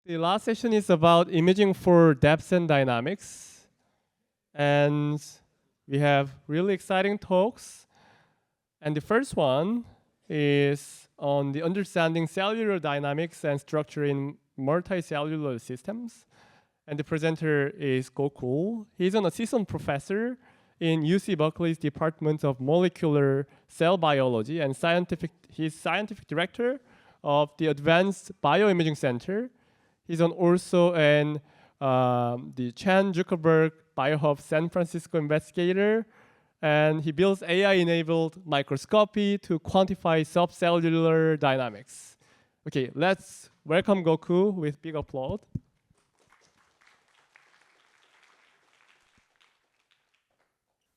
The last session is about imaging for depth and dynamics. And we have really exciting talks. And the first one is on the understanding cellular dynamics and structure in multicellular systems. And the presenter is Gokul. He's an assistant professor in UC Berkeley's Department of Molecular Cell Biology and he's scientific director of the Advanced Bioimaging Center. He's also the Chan Zuckerberg BioHub San Francisco investigator, and he builds AI-enabled microscopy to quantify subcellular dynamics. Okay, let's welcome Goku with big applause.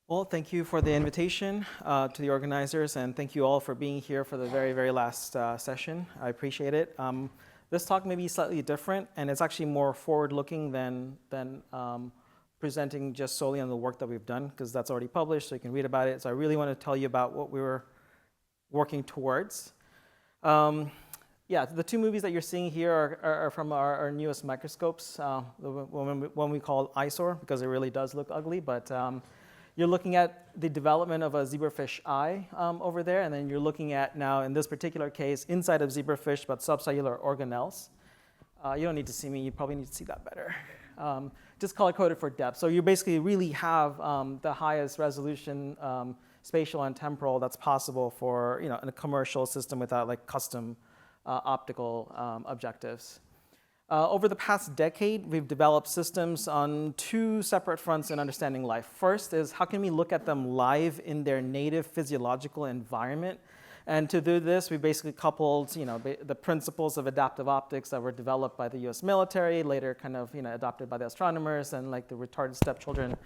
Well, thank you for the invitation to the organizers, and thank you all for being here for the very, very last session. I appreciate it. This talk may be slightly different, and it's actually more forward-looking than presenting just solely on the work that we've done, because that's already published, so you can read about it. So I really want to tell you about what we were working towards. Yeah, the two movies that you're seeing here are from our newest microscopes, the one we call eyesore, because it really does look ugly, but you're looking at the development of a zebrafish eye over there, and then you're looking at now, in this particular case, inside of zebrafish, but subcellular organelles. You don't need to see me, you probably need to see that better. Just color-coded for depth. So you basically really have the highest resolution spatial and temporal that's possible for in a commercial system without like custom optical objectives. Over the past decade, we've developed systems on two separate fronts in understanding life. First is how can we look at them live in their native physiological environment? And to do this, we basically coupled the principles of adaptive optics that were developed by the US military, later kind of adopted by the astronomers, and like the retarded stepchildren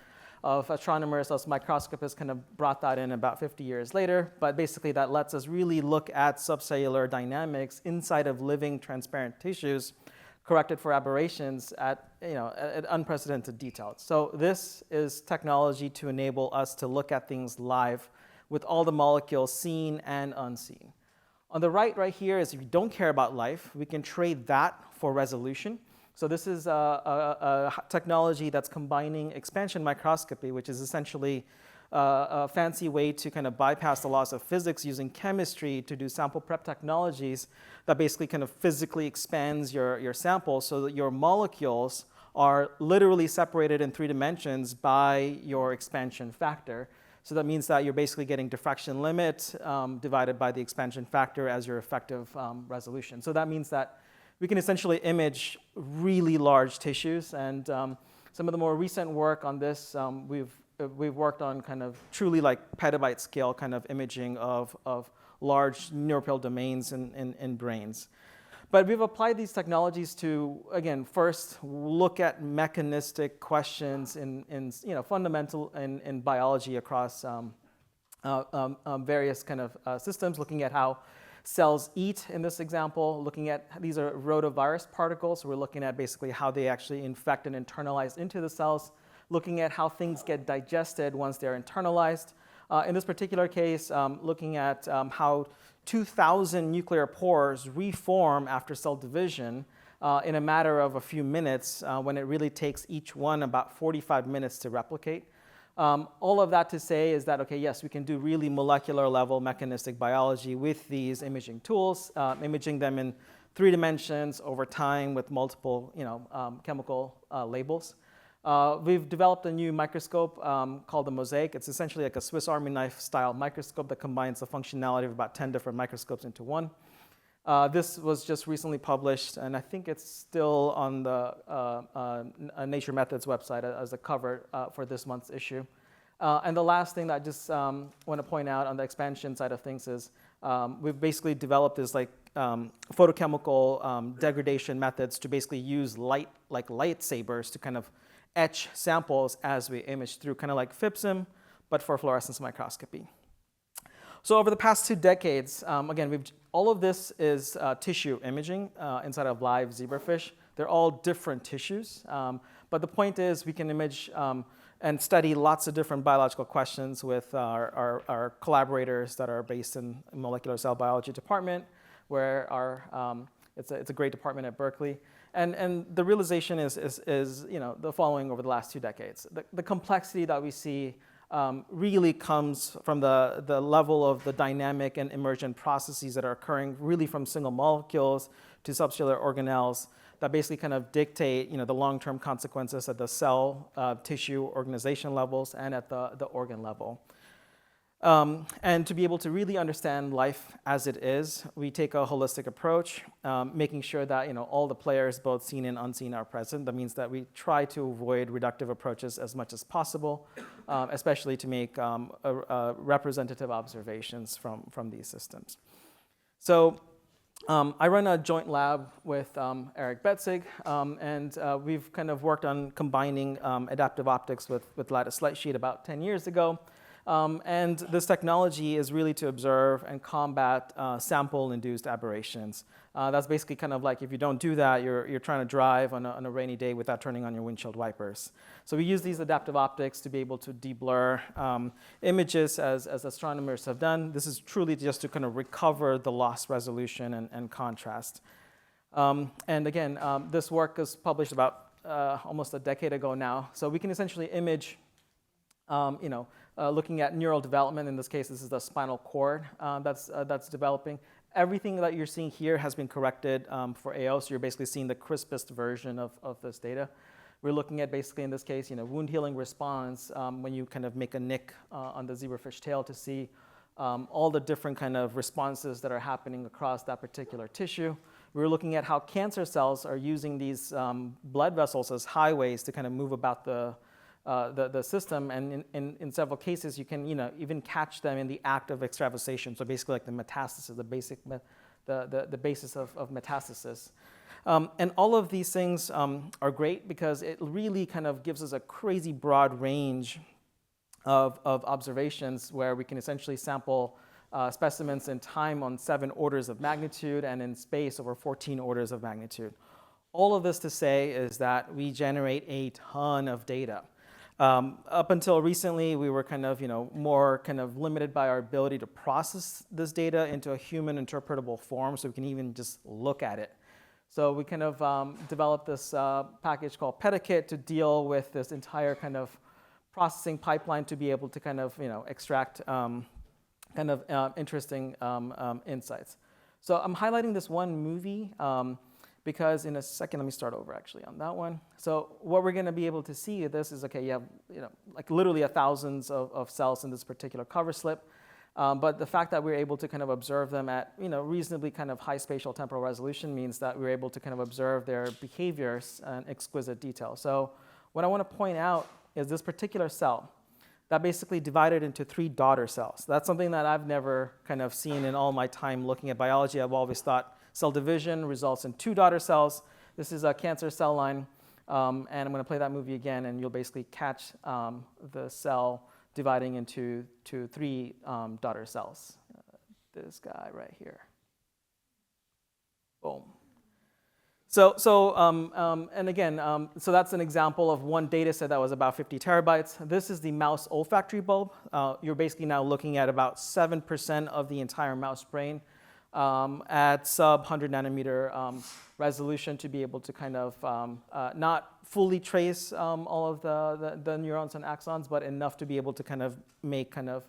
of astronomers, us microscopists kind of brought that in about 50 years later. But basically that lets us really look at subcellular dynamics inside of living transparent tissues corrected for aberrations at unprecedented detail. So this is technology to enable us to look at things live with all the molecules seen and unseen. On the right here is if you don't care about life, we can trade that for resolution. So this is a technology that's combining expansion microscopy, which is essentially a fancy way to kind of bypass the laws of physics using chemistry to do sample prep technologies that basically kind of physically expands your sample so that your molecules are literally separated in 3 dimensions by your expansion factor. So that means that you're basically getting diffraction limit divided by the expansion factor as your effective resolution. So that means that we can essentially image really large tissues. And some of the more recent work on this, we've worked on kind of truly like petabyte scale kind of imaging of large neural domains in brains. But we've applied these technologies to, again, first look at mechanistic questions in fundamental in biology across various kind of systems, looking at how cells eat in this example, looking at these are rotavirus particles. So we're looking at basically how they actually infect and internalize into the cells, looking at how things get digested once they're internalized. In this particular case, looking at how 2,000 nuclear pores reform after cell division in a matter of a few minutes when it really takes each one about 45 minutes to replicate. All of that to say is that, okay, yes, we can do really molecular level mechanistic biology with these imaging tools, imaging them in 3 dimensions over time with multiple chemical labels. We've developed a new microscope called the Mosaic. It's essentially like a Swiss Army knife style microscope that combines the functionality of about 10 different microscopes into one. This was just recently published, and I think it's still on the Nature Methods website as a cover for this month's issue. And the last thing that I just want to point out on the expansion side of things is we've basically developed this like photochemical degradation methods to basically use light, like lightsabers to kind of etch samples as we image through, kind of like FIPSIM, but for fluorescence microscopy. So over the past 2 decades, again, all of this is tissue imaging inside of live zebrafish. They're all different tissues, but the point is we can image and study lots of different biological questions with our collaborators that are based in molecular cell biology department, where it's a great department at Berkeley. And the realization is the following over the last 2 decades. The complexity that we see really comes from the level of the dynamic and emergent processes that are occurring really from single molecules to subcellular organelles that basically kind of dictate the long-term consequences at the cell, tissue, organization levels and at the organ level. And to be able to really understand life as it is, we take a holistic approach, making sure that all the players, both seen and unseen, are present. That means that we try to avoid reductive approaches as much as possible, especially to make representative observations from these systems. So I run a joint lab with Eric Betzig, and we've kind of worked on combining adaptive optics with lattice light sheet about 10 years ago. And this technology is really to observe and combat sample-induced aberrations. That's basically kind of like if you don't do that, you're trying to drive on a rainy day without turning on your windshield wipers. So we use these adaptive optics to be able to deblur images as astronomers have done. This is truly just to kind of recover the lost resolution and contrast. And again, this work was published about almost a decade ago now. So we can essentially image looking at neural development. In this case, this is the spinal cord that's developing. Everything that you're seeing here has been corrected for AO, so you're basically seeing the crispest version of this data. We're looking at basically, in this case, wound healing response when you kind of make a nick on the zebrafish tail to see all the different kind of responses that are happening across that particular tissue. We're looking at how cancer cells are using these blood vessels as highways to kind of move about the system, and in several cases you can even catch them in the act of extravasation. So basically like the metastasis, the basis of metastasis. And all of these things are great because it really kind of gives us a crazy broad range of observations where we can essentially sample specimens in time on 7 orders of magnitude and in space over 14 orders of magnitude. All of this to say is that we generate a ton of data. Up until recently, we were kind of, more kind of limited by our ability to process this data into a human interpretable form, so we can even just look at it. So we kind of developed this package called Pedikit to deal with this entire kind of processing pipeline to be able to kind of, extract interesting insights. So I'm highlighting this one movie because in a second, let me start over actually on that one. So what we're going to be able to see this is, okay, you have like literally thousands of cells in this particular cover slip, but the fact that we're able to kind of observe them at reasonably kind of high spatial temporal resolution means that we're able to kind of observe their behaviors in exquisite detail. So what I want to point out is this particular cell that basically divided into 3 daughter cells. That's something that I've never kind of seen in all my time looking at biology. I've always thought cell division results in 2 daughter cells. This is a cancer cell line, and I'm going to play that movie again, and you'll basically catch the cell dividing into 3 daughter cells. This guy right here. Boom. So that's an example of one data set that was about 50 terabytes. This is the mouse olfactory bulb. You're basically now looking at about 7% of the entire mouse brain at sub 100 nanometer resolution to be able to kind of not fully trace all of the neurons and axons, but enough to be able to kind of make kind of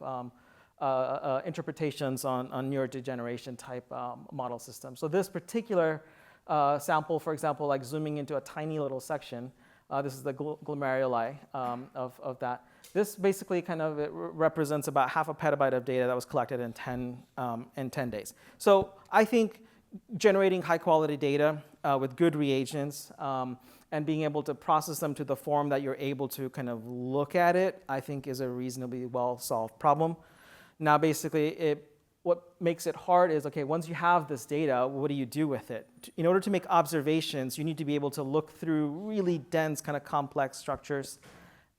interpretations on neurodegeneration type model systems. So this particular sample, for example, like zooming into a tiny little section, this is the glomeruli of that. This basically kind of represents about half a petabyte of data that was collected in 10 days. So I think generating high quality data with good reagents and being able to process them to the form that you're able to kind of look at it, I think is a reasonably well solved problem. Now basically what makes it hard is, okay, once you have this data, what do you do with it? In order to make observations, you need to be able to look through really dense, kind of complex structures.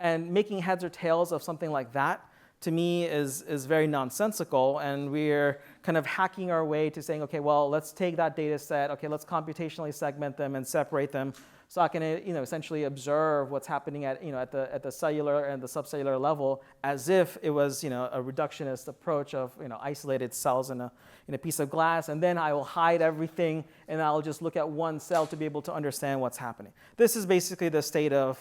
And making heads or tails of something like that, to me, is very nonsensical. And we're kind of hacking our way to saying, okay, well, let's take that data set, okay, let's computationally segment them and separate them So I can essentially observe what's happening at at the cellular and the subcellular level as if it was a reductionist approach of isolated cells in a piece of glass, and then I will hide everything and I'll just look at one cell to be able to understand what's happening. This is basically the state of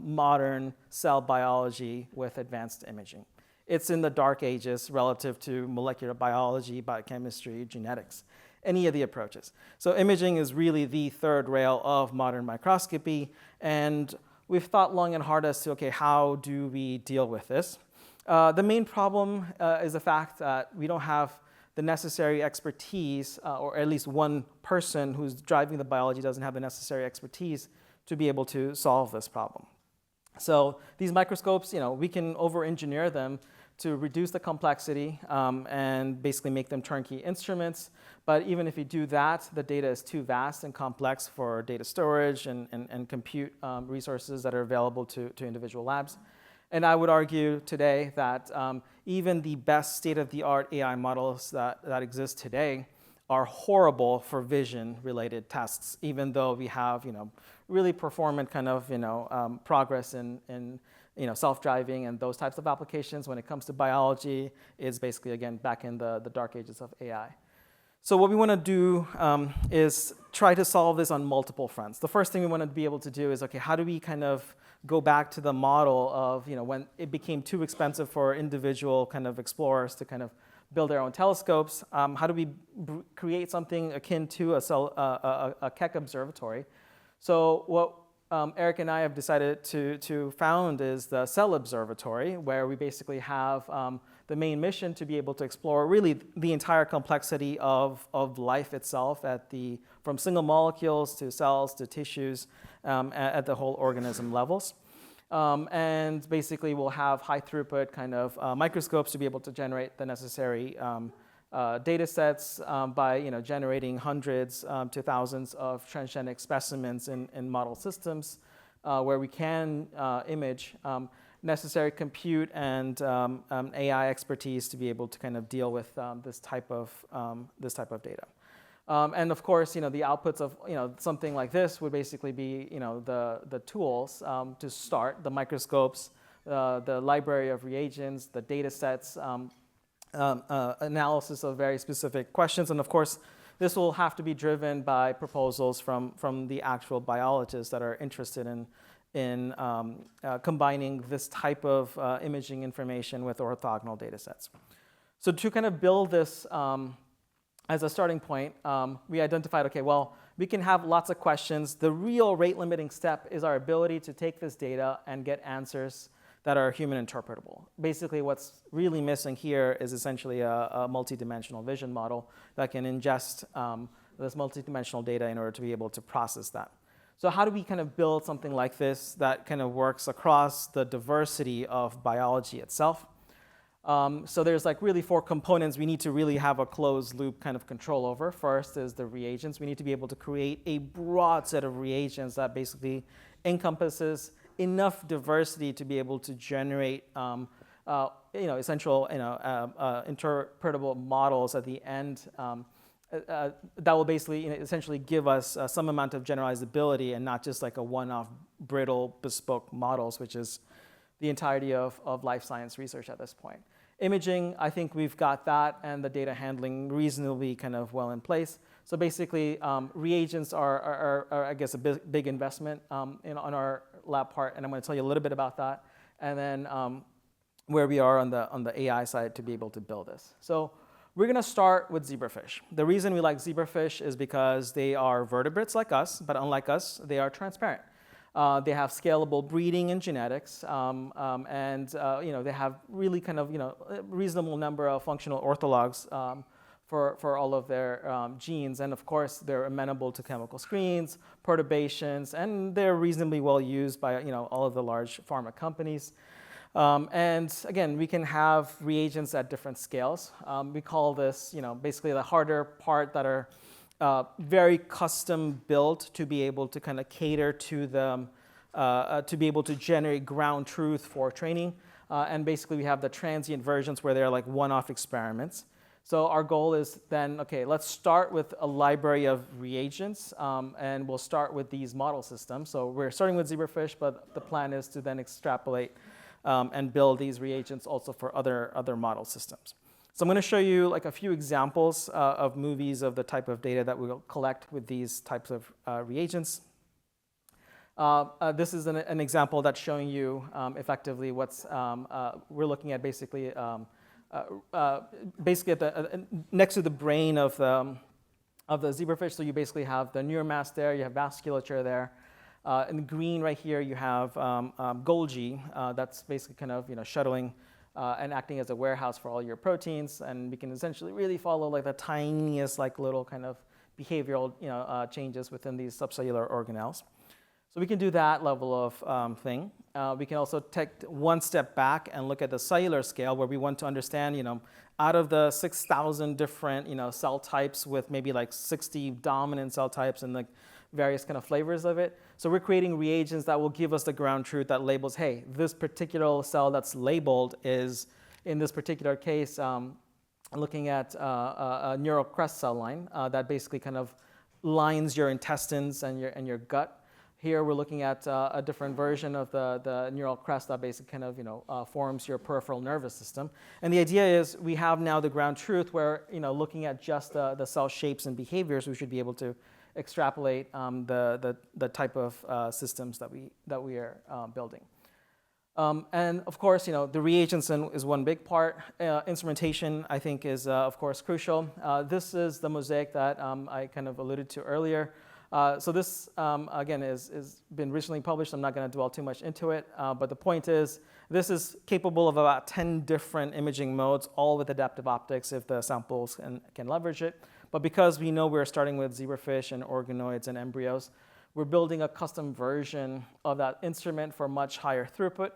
modern cell biology with advanced imaging. It's in the dark ages relative to molecular biology, biochemistry, genetics, any of the approaches. So imaging is really the third rail of modern microscopy, and we've thought long and hard as to, okay, how do we deal with this? The main problem is the fact that we don't have the necessary expertise, or at least one person who's driving the biology doesn't have the necessary expertise to be able to solve this problem. So these microscopes, we can over-engineer them to reduce the complexity and basically make them turnkey instruments. But even if you do that, the data is too vast and complex for data storage and compute resources that are available to individual labs. And I would argue today that even the best state-of-the-art AI models that exist today are horrible for vision-related tests, even though we have really performant kind of progress in self-driving and those types of applications. When it comes to biology, it's basically, again, back in the dark ages of AI. So what we want to do is try to solve this on multiple fronts. The first thing we want to be able to do is, okay, how do we kind of go back to the model of when it became too expensive for individual kind of explorers to kind of build their own telescopes? How do we create something akin to a Keck observatory? So what Eric and I have decided to found is the Cell Observatory, where we basically have the main mission to be able to explore really the entire complexity of life itself from single molecules to cells to tissues at the whole organism levels. And basically we'll have high throughput kind of microscopes to be able to generate the necessary data sets by generating hundreds to thousands of transgenic specimens in model systems where we can image necessary compute and AI expertise to be able to kind of deal with this type of data. And of course, the outputs of something like this would basically be the tools to start, the microscopes, the library of reagents, the data sets, analysis of very specific questions, and of course, this will have to be driven by proposals from the actual biologists that are interested in combining this type of imaging information with orthogonal data sets. So to kind of build this as a starting point, we identified, okay, well, we can have lots of questions. The real rate-limiting step is our ability to take this data and get answers that are human interpretable. Basically, what's really missing here is essentially a multidimensional vision model that can ingest this multidimensional data in order to be able to process that. So how do we kind of build something like this that kind of works across the diversity of biology itself? So there's like really 4 components we need to really have a closed loop kind of control over. First is the reagents. We need to be able to create a broad set of reagents that basically encompasses enough diversity to be able to generate essential interpretable models at the end that will basically essentially give us some amount of generalizability and not just like a one-off brittle bespoke models, which is the entirety of life science research at this point. Imaging, I think we've got that and the data handling reasonably kind of well in place. So basically, reagents are I guess, a big investment on our lab part, and I'm going to tell you a little bit about that, and then where we are on the AI side to be able to build this. So we're going to start with zebrafish. The reason we like zebrafish is because they are vertebrates like us, but unlike us, they are transparent. They have scalable breeding and genetics, and they have really kind of a reasonable number of functional orthologs for all of their genes, and of course they're amenable to chemical screens, perturbations, and they're reasonably well used by all of the large pharma companies. And again, we can have reagents at different scales. We call this basically the harder part that are very custom built to be able to kind of cater to them, to be able to generate ground truth for training. And basically we have the transient versions where they're like one-off experiments. So our goal is then, okay, let's start with a library of reagents, and we'll start with these model systems. So we're starting with zebrafish, but the plan is to then extrapolate and build these reagents also for other model systems. So I'm going to show you like a few examples of movies of the type of data that we'll collect with these types of reagents. This is an example that's showing you effectively what's we're looking at basically at the next to the brain of the zebrafish. So you basically have the neuromass there, you have vasculature there. In the green right here, you have Golgi. That's basically kind of shuttling and acting as a warehouse for all your proteins, and we can essentially really follow like the tiniest like little kind of behavioral changes within these subcellular organelles. So we can do that level of thing. We can also take one step back and look at the cellular scale, where we want to understand, out of the 6,000 different, cell types with maybe like 60 dominant cell types and like various kind of flavors of it. So we're creating reagents that will give us the ground truth that labels, hey, this particular cell that's labeled is, in this particular case, looking at a neural crest cell line that basically kind of lines your intestines and your gut. Here we're looking at a different version of the neural crest that basically kind of forms your peripheral nervous system. And the idea is we have now the ground truth where looking at just the cell shapes and behaviors, we should be able to extrapolate the type of systems that we are building. And of course, the reagents is one big part. Instrumentation, I think, is of course crucial. This is the mosaic that I kind of alluded to earlier. So this, again, is been recently published. I'm not going to dwell too much into it. But the point is, this is capable of about 10 different imaging modes, all with adaptive optics if the samples can leverage it. But because we know we're starting with zebrafish and organoids and embryos, we're building a custom version of that instrument for much higher throughput.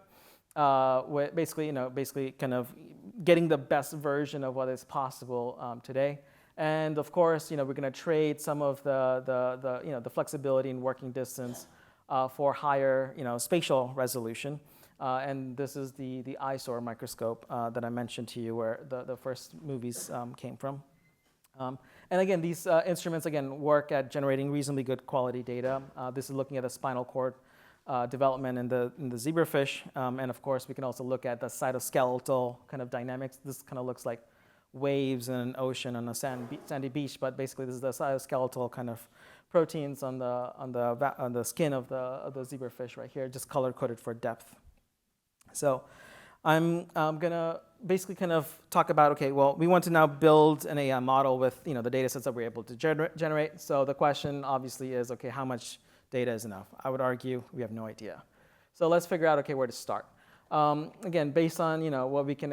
Basically kind of getting the best version of what is possible today. And of course, we're going to trade some of the flexibility in working distance for higher, spatial resolution. And this is the eyesore microscope that I mentioned to you, where the first movies came from. And again, these instruments work at generating reasonably good quality data. This is looking at the spinal cord development in the zebrafish, and of course, we can also look at the cytoskeletal kind of dynamics. This kind of looks like waves in an ocean on a sandy beach, but basically this is the cytoskeletal kind of proteins on the skin of the zebrafish right here, just color coded for depth. So I'm gonna basically kind of talk about, okay, well, we want to now build an AI model with the data sets that we're able to generate. So the question obviously is, okay, how much data is enough? I would argue we have no idea. So let's figure out, okay, where to start. Again, based on what we can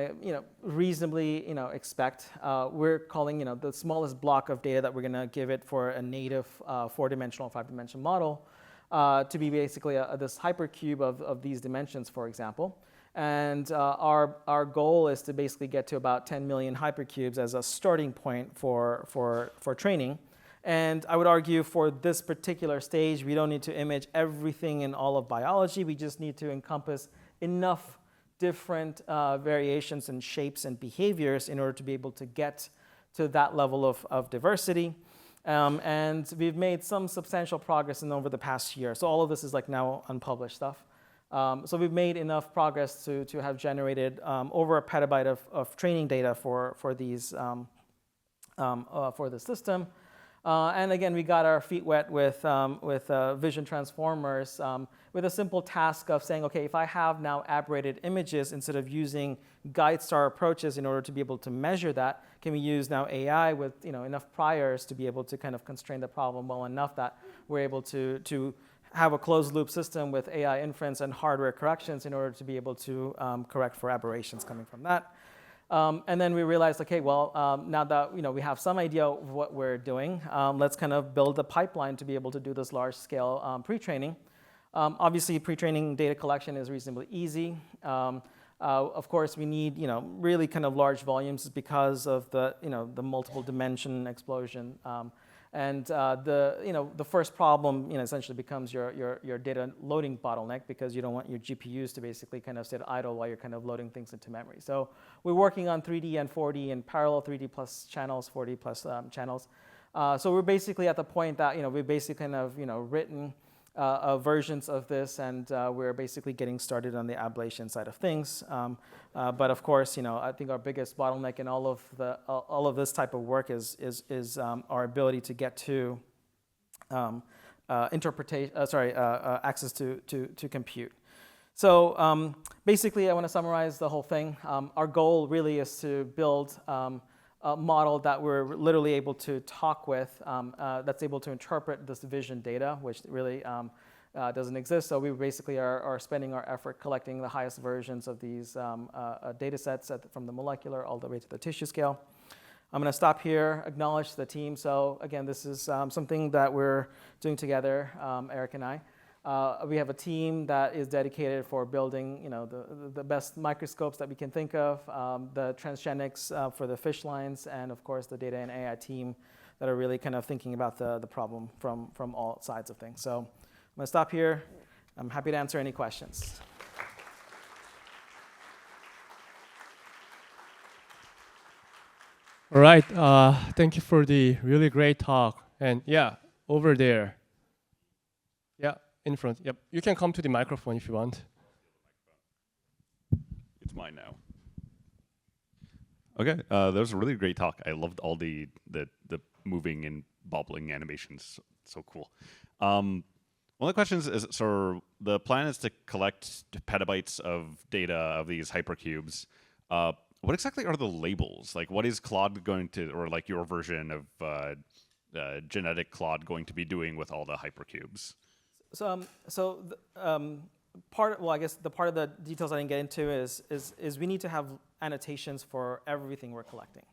reasonably expect, we're calling the smallest block of data that we're going to give it for a native 4-dimensional, 5-dimensional model to be basically this hypercube of these dimensions, for example. And our goal is to basically get to about 10 million hypercubes as a starting point for training. And I would argue for this particular stage, we don't need to image everything in all of biology. We just need to encompass enough different variations and shapes and behaviors in order to be able to get to that level of diversity. And we've made some substantial progress over the past year. So all of this is like now unpublished stuff. So we've made enough progress to have generated over a petabyte of training data for these for the system. And again, we got our feet wet with vision transformers with a simple task of saying, okay, if I have now aberrated images, instead of using guide star approaches in order to be able to measure that, can we use now AI with enough priors to be able to kind of constrain the problem well enough that we're able to have a closed loop system with AI inference and hardware corrections in order to be able to correct for aberrations coming from that. And then we realized, okay, well, now that we have some idea of what we're doing, let's kind of build a pipeline to be able to do this large-scale pre-training. Obviously, pre-training data collection is reasonably easy. Of course, we need really kind of large volumes because of the multiple dimension explosion. And the first problem essentially becomes your data loading bottleneck, because you don't want your GPUs to basically kind of sit idle while you're kind of loading things into memory. So we're working on 3D and 4D in parallel, 3D plus channels, 4D plus channels. So we're basically at the point that we've basically kind of written versions of this, and we're basically getting started on the ablation side of things. But of course, I think our biggest bottleneck in all of this type of work is our ability to get to access to compute. So basically, I want to summarize the whole thing. Our goal really is to build a model that we're literally able to talk with, that's able to interpret this vision data, which really doesn't exist. So we basically are spending our effort collecting the highest versions of these data sets from the molecular all the way to the tissue scale. I'm going to stop here, acknowledge the team. So again, this is something that we're doing together, Eric and I. We have a team that is dedicated for building, the best microscopes that we can think of, the transgenics for the fish lines, and of course the data and AI team that are really kind of thinking about the problem from all sides of things. So I'm going to stop here. I'm happy to answer any questions. All right. Thank you for the really great talk. And yeah, over there. Yeah. In front. Yep. You can come to the microphone if you want. It's mine now. Okay. That was a really great talk. I loved all the moving and bobbling animations. So cool. One of the questions is, so the plan is to collect petabytes of data of these hypercubes. What exactly are the labels? Like, what is Claude going to, or like your version of genetic Claude going to be doing with all the hypercubes? I guess the part of the details I didn't get into is we need to have annotations for everything we're collecting.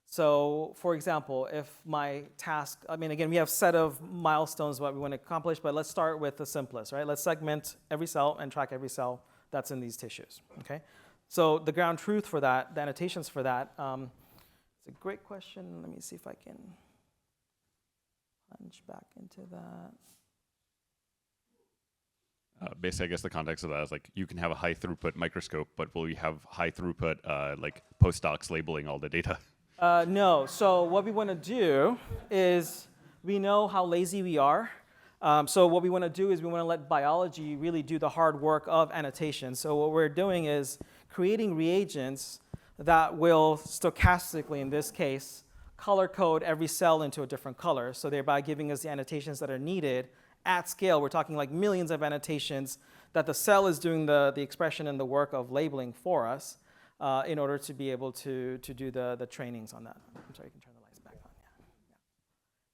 So, for example, if my task, again, we have a set of milestones what we want to accomplish, but let's start with the simplest, right? Let's segment every cell and track every cell that's in these tissues, okay? So the ground truth for that, the annotations for that, it's a great question. Let me see if I can punch back into that. Basically, I guess the context of that is like you can have a high throughput microscope, but will you have high throughput like postdocs labeling all the data? No. So what we want to do is we know how lazy we are. So what we want to do is we want to let biology really do the hard work of annotation. So what we're doing is creating reagents that will stochastically, in this case, color code every cell into a different color, so thereby giving us the annotations that are needed at scale. We're talking like millions of annotations that the cell is doing the expression and the work of labeling for us in order to be able to do the trainings on that. I'm sorry, you can turn the lights back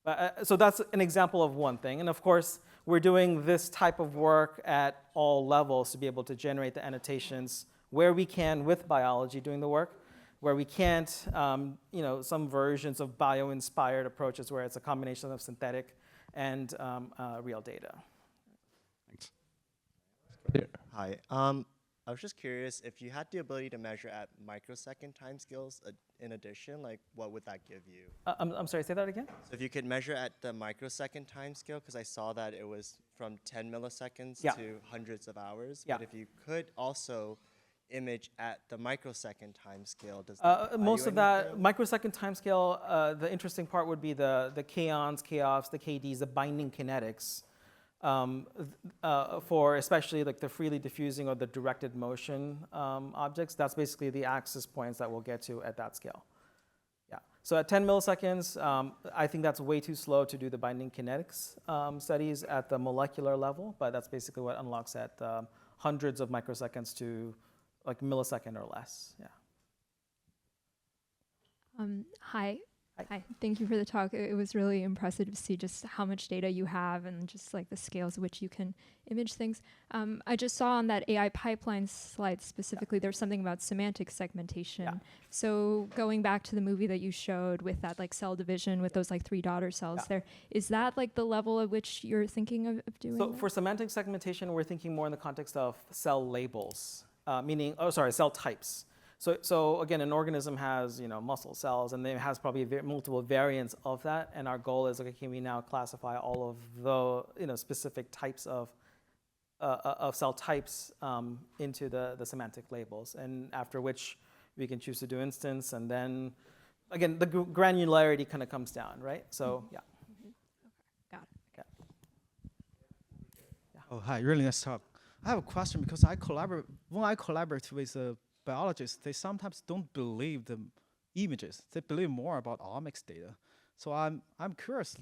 on. Yeah. So that's an example of one thing. And of course, we're doing this type of work at all levels to be able to generate the annotations where we can with biology doing the work, where we can't, some versions of bio-inspired approaches where it's a combination of synthetic and real data. Thanks. Here. Hi. I was just curious, if you had the ability to measure at microsecond timescales in addition, like what would that give you? I'm sorry, say that again? So if you could measure at the microsecond timescale, because I saw that it was from 10 milliseconds Yeah. to hundreds of hours. Yeah. But if you could also image at the microsecond timescale, does that buy most you of that anything? microsecond timescale, the interesting part would be the kaons, k-offs, the KDs, the binding kinetics for especially like the freely diffusing or the directed motion objects. That's basically the access points that we'll get to at that scale. Yeah. So at 10 milliseconds, I think that's way too slow to do the binding kinetics studies at the molecular level, but that's basically what unlocks at hundreds of microseconds to like millisecond or less. Yeah. Hi. Hi. Thank you for the talk. It was really impressive to see just how much data you have and just like the scales at which you can image things. I just saw on that AI pipeline slide specifically, there's something about semantic segmentation. Yeah. So going back to the movie that you showed with that like cell division with those like 3 daughter cells there, is that like the level at which you're thinking of doing So that? for semantic segmentation, we're thinking more in the context of cell labels, cell types. So again, an organism has muscle cells, and it has probably multiple variants of that. And our goal is, okay, can we now classify all of the specific types of cell types into the semantic labels, and after which we can choose to do instance, and then again the granularity kind of comes down, right? So yeah. Got it. Okay. Oh, hi, really nice talk. I have a question because when I collaborate with biologists, they sometimes don't believe the images. They believe more about omics data. So I'm curious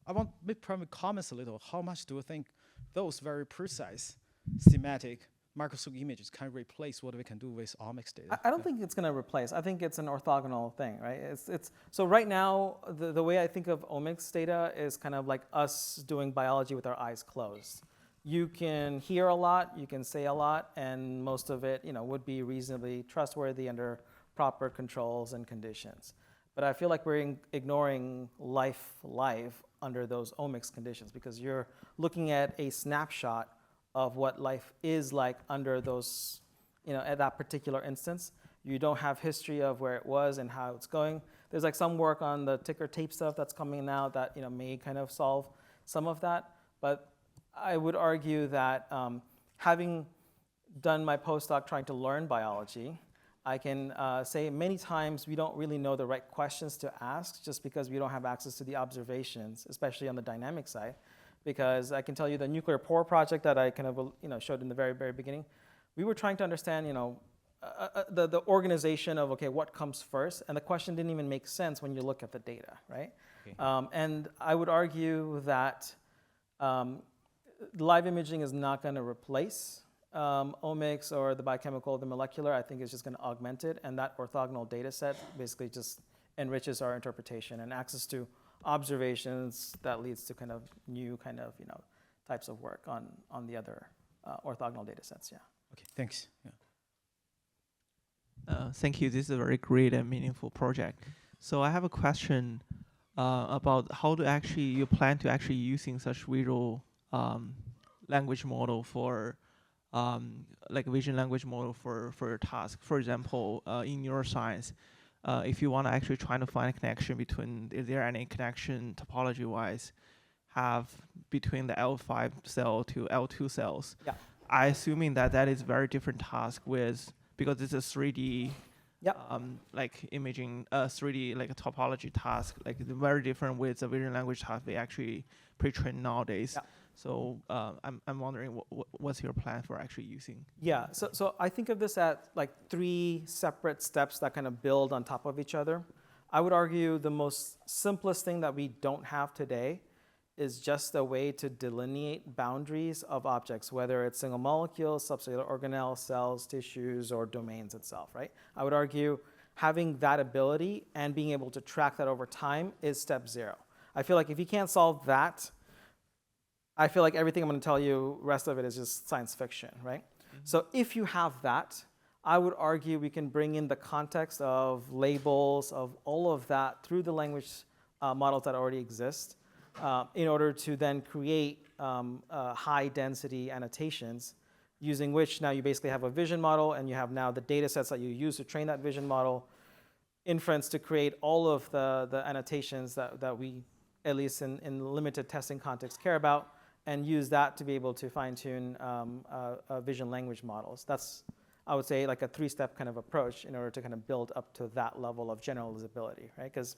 I want maybe probably comments a little. How much do you think those very precise thematic microscope images can replace what we can do with omics data? I don't think it's going to replace. I think it's an orthogonal thing, right? So right now, the way I think of omics data is kind of like us doing biology with our eyes closed. You can hear a lot, you can say a lot, and most of it, would be reasonably trustworthy under proper controls and conditions. But I feel like we're ignoring life under those omics conditions, because you're looking at a snapshot of what life is like under those, at that particular instance. You don't have history of where it was and how it's going. There's like some work on the ticker tape stuff that's coming now that may kind of solve some of that. But I would argue that having done my postdoc trying to learn biology, I can say many times we don't really know the right questions to ask just because we don't have access to the observations, especially on the dynamic side. Because I can tell you the nuclear pore project that I kind of showed in the very, very beginning, we were trying to understand the organization of, okay, what comes first, and the question didn't even make sense when you look at the data, right? Okay. And I would argue that live imaging is not going to replace omics or the biochemical, the molecular. I think it's just going to augment it, and that orthogonal data set basically just enriches our interpretation and access to observations that leads to kind of new kind of types of work on the other orthogonal data sets. Yeah. Okay, thanks. Yeah. Thank you. This is a very great and meaningful project. So I have a question about how you plan to actually using such visual language model for like vision language model for your task. For example, in neuroscience, if you want to actually try to find a connection between, is there any connection topology-wise have between the L5 cell to L2 cells? Yeah. I assuming that is very different task because it's a 3D like imaging, 3D like a topology task, like very different with the vision language task we actually pre-train nowadays. Yeah. So I'm wondering what's your plan for actually using? Yeah, so I think of this at like 3 separate steps that kind of build on top of each other. I would argue the most simplest thing that we don't have today is just a way to delineate boundaries of objects, whether it's single molecules, subcellular organelles, cells, tissues, or domains itself, right? I would argue having that ability and being able to track that over time is step 0. I feel like if you can't solve that, I feel like everything I'm going to tell you, rest of it is just science fiction, right? Mm-hmm. So if you have that, I would argue we can bring in the context of labels, of all of that through the language models that already exist in order to then create high density annotations, using which now you basically have a vision model, and you have now the data sets that you use to train that vision model, inference to create all of the annotations that we, at least in limited testing context, care about, and use that to be able to fine-tune vision language models. That's, I would say, like a 3-step kind of approach in order to kind of build up to that level of generalizability, right? Because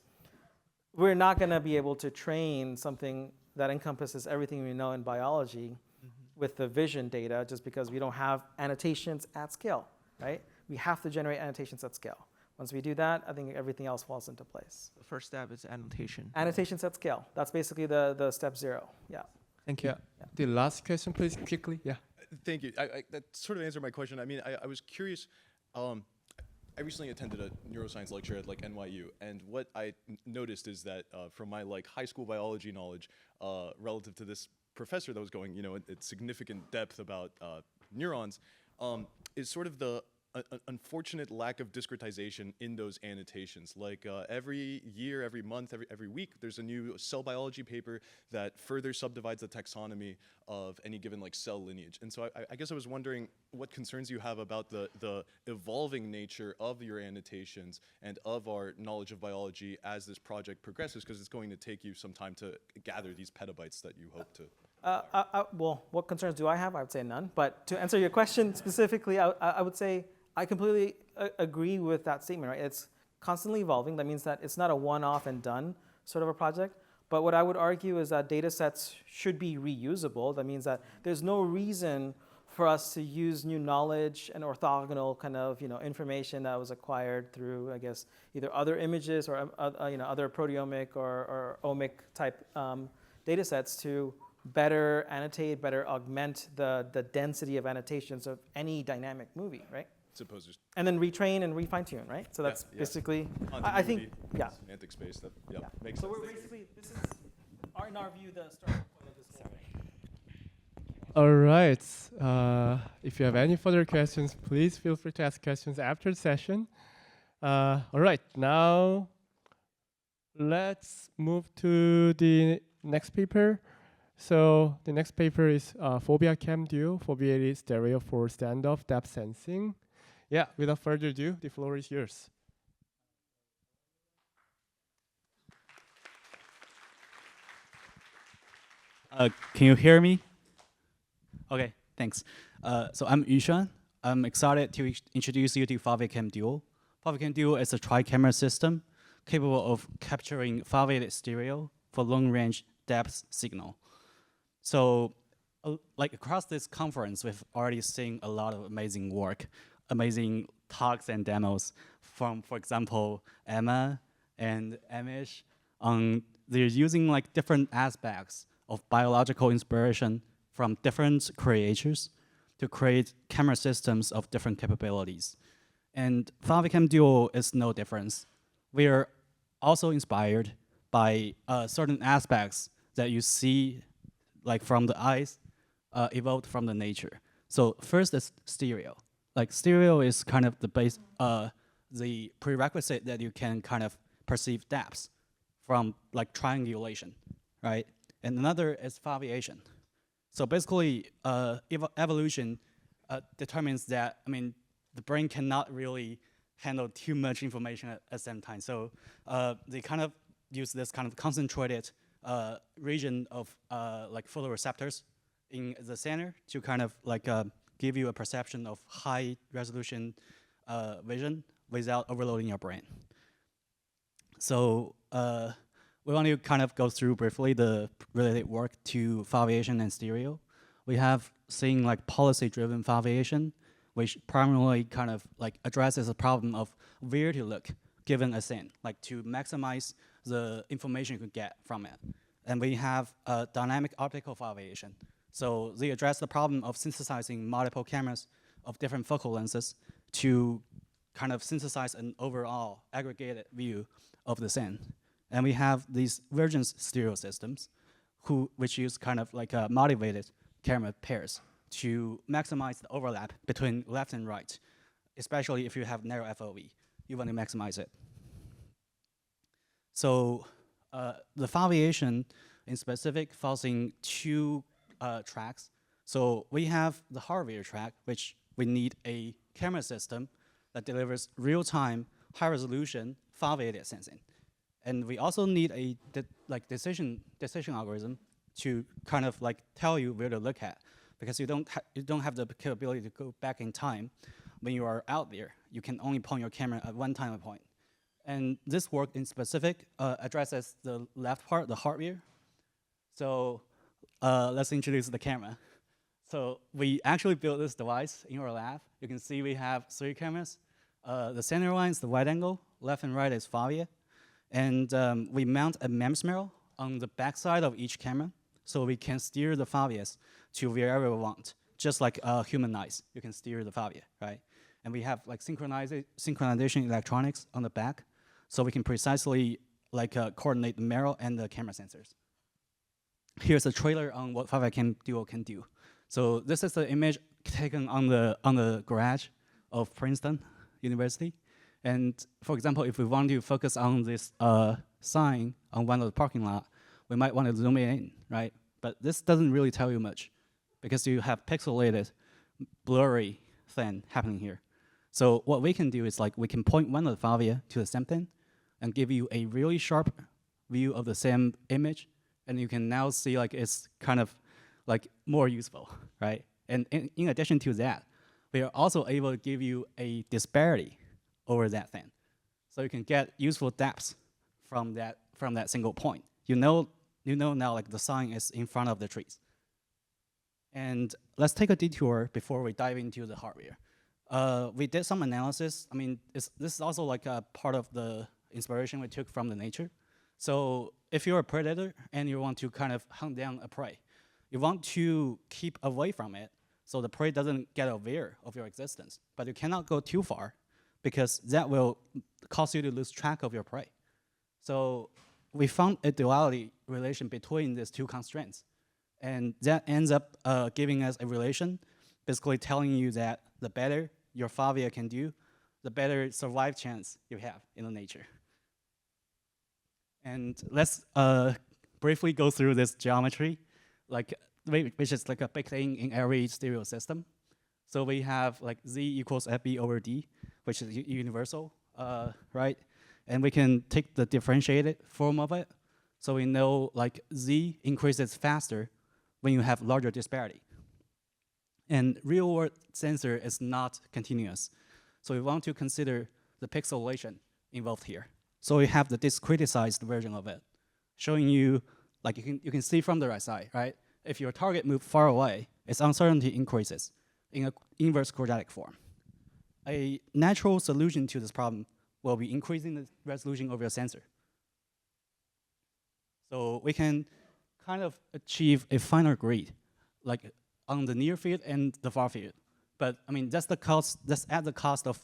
we're not going to be able to train something that encompasses everything we know in biology with the vision data just because we don't have annotations at scale, right? We have to generate annotations at scale. Once we do that, I think everything else falls into place. The first step is annotation. Annotations at scale. That's basically the step 0. Yeah. Thank you. Yeah. The last question, please, quickly. Yeah. Thank you. That sort of answered my question. I mean, I was curious. I recently attended a neuroscience lecture at like NYU, and what I noticed is that from my like high school biology knowledge, relative to this professor that was going, at significant depth about neurons, is sort of the unfortunate lack of discretization in those annotations. Like every year, every month, every week, there's a new cell biology paper that further subdivides the taxonomy of any given like cell lineage. And so I guess I was wondering what concerns you have about the evolving nature of your annotations and of our knowledge of biology as this project progresses, because it's going to take you some time to gather these petabytes that you hope to. Well, what concerns do I have? I would say none. But to answer your question specifically, I would say I completely agree with that statement, right? It's constantly evolving. That means that it's not a one-off and done sort of a project. But what I would argue is that data sets should be reusable. That means that there's no reason for us to use new knowledge and orthogonal kind of information that was acquired through, I guess, either other images or other proteomic or omic type data sets to better annotate, better augment the density of annotations of any dynamic movie, right? Suppose And then retrain and refine tune, right? So that's basically, I think, semantic space that makes So sense. we're basically, this is, in our view, the starting point of this whole thing. All right. If you have any further questions, please feel free to ask questions after the session. All right. Now, let's move to the next paper. So the next paper is Phobia Chem Duo, foveated stereo for standoff depth sensing. Yeah, without further ado, the floor is yours. Can you hear me? Okay, thanks. So I'm Yushan. I'm excited to introduce you to Phobia Chem Duo. Phobia Chem Duo is a tri-camera system capable of capturing foveated stereo for long-range depth signal. So, like across this conference, we've already seen a lot of amazing work, amazing talks and demos from, for example, Emma and Amish. They're using like different aspects of biological inspiration from different creators to create camera systems of different capabilities. And Phobia Chem Duo is no difference. We are also inspired by certain aspects that you see like from the eyes, evolved from the nature. So first is stereo. Like stereo is kind of the base, the prerequisite that you can kind of perceive depths from like triangulation, right? And another is foveation. So basically, evolution determines that, the brain cannot really handle too much information at the same time. So they kind of use this kind of concentrated region of like photoreceptors in the center to kind of like give you a perception of high resolution vision without overloading your brain. So we want to kind of go through briefly the related work to foveation and stereo. We have seen like policy-driven foveation, which primarily kind of like addresses the problem of where to look given a scene, like to maximize the information you could get from it. And we have dynamic optical foveation. So they address the problem of synthesizing multiple cameras of different focal lenses to kind of synthesize an overall aggregated view of the scene. And we have these Vergence stereo systems, which use kind of like motivated camera pairs to maximize the overlap between left and right, especially if you have narrow FOV. You want to maximize it. So the foveation in specific falls in two tracks. So we have the hardware track, which we need a camera system that delivers real-time, high-resolution foveated sensing. And we also need a decision algorithm to kind of like tell you where to look at, because you don't have the capability to go back in time. When you are out there, you can only point your camera at one time point. And this work in specific addresses the left part, the hardware. So let's introduce the camera. So we actually built this device in our lab. You can see we have 3 cameras. The center one is the wide angle, left and right is fovea. And we mount a MEMS mirror on the backside of each camera, so we can steer the foveas to wherever we want, just like human eyes. You can steer the fovea, right? And we have like synchronization electronics on the back, so we can precisely like coordinate the mirror and the camera sensors. Here's a trailer on what Phobia Chem Duo can do. So this is the image taken on the garage of Princeton University. And for example, if we want to focus on this sign on one of the parking lot, we might want to zoom in, right? But this doesn't really tell you much because you have pixelated, blurry thing happening here. So what we can do is like we can point one of the fovea to the same thing and give you a really sharp view of the same image, and you can now see like it's kind of like more useful, right? And in addition to that, we are also able to give you a disparity over that thing. So you can get useful depths from that single point. You know now like the sign is in front of the trees. And let's take a detour before we dive into the hardware. We did some analysis. I mean, this is also like a part of the inspiration we took from the nature. So if you're a predator and you want to kind of hunt down a prey, you want to keep away from it so the prey doesn't get aware of your existence. But you cannot go too far because that will cause you to lose track of your prey. So we found a duality relation between these two constraints. And that ends up giving us a relation, basically telling you that the better your fovea can do, the better survive chance you have in the nature. And let's briefly go through this geometry, which is like a big thing in every stereo system. So we have like Z equals FB over D, which is universal, right? And we can take the differentiated form of it. So we know like Z increases faster when you have larger disparity. And real-world sensor is not continuous. So we want to consider the pixelation involved here. So we have the discretized version of it, showing you, like you can see from the right side, right? If your target moves far away, its uncertainty increases in an inverse quadratic form. A natural solution to this problem will be increasing the resolution of your sensor. So we can kind of achieve a finer grid, like on the near field and the far field. But I mean, that's the cost. That's at the cost of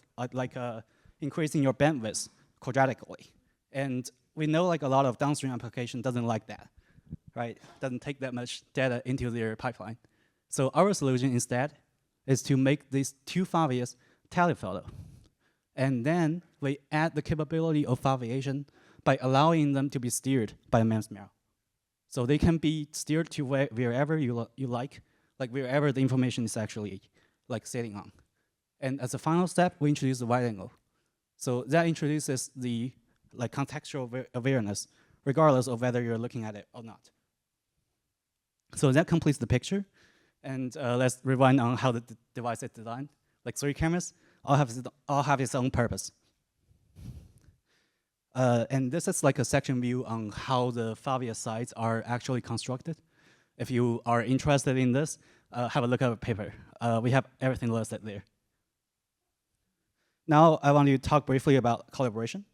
increasing your bandwidth quadratically. And we know like a lot of downstream application doesn't like that, right? Doesn't take that much data into their pipeline. So our solution instead is to make these two foveas telephoto. And then we add the capability of foveation by allowing them to be steered by a MEMS mirror. So they can be steered to wherever you like wherever the information is actually like sitting on. And as a final step, we introduce the wide angle. So that introduces the like contextual awareness, regardless of whether you're looking at it or not. So that completes the picture. And let's rewind on how the device is designed. Like 3 cameras, all have its own purpose. And this is like a section view on how the fovea sites are actually constructed. If you are interested in this, have a look at the paper. We have everything listed there. Now I want to talk briefly about collaboration.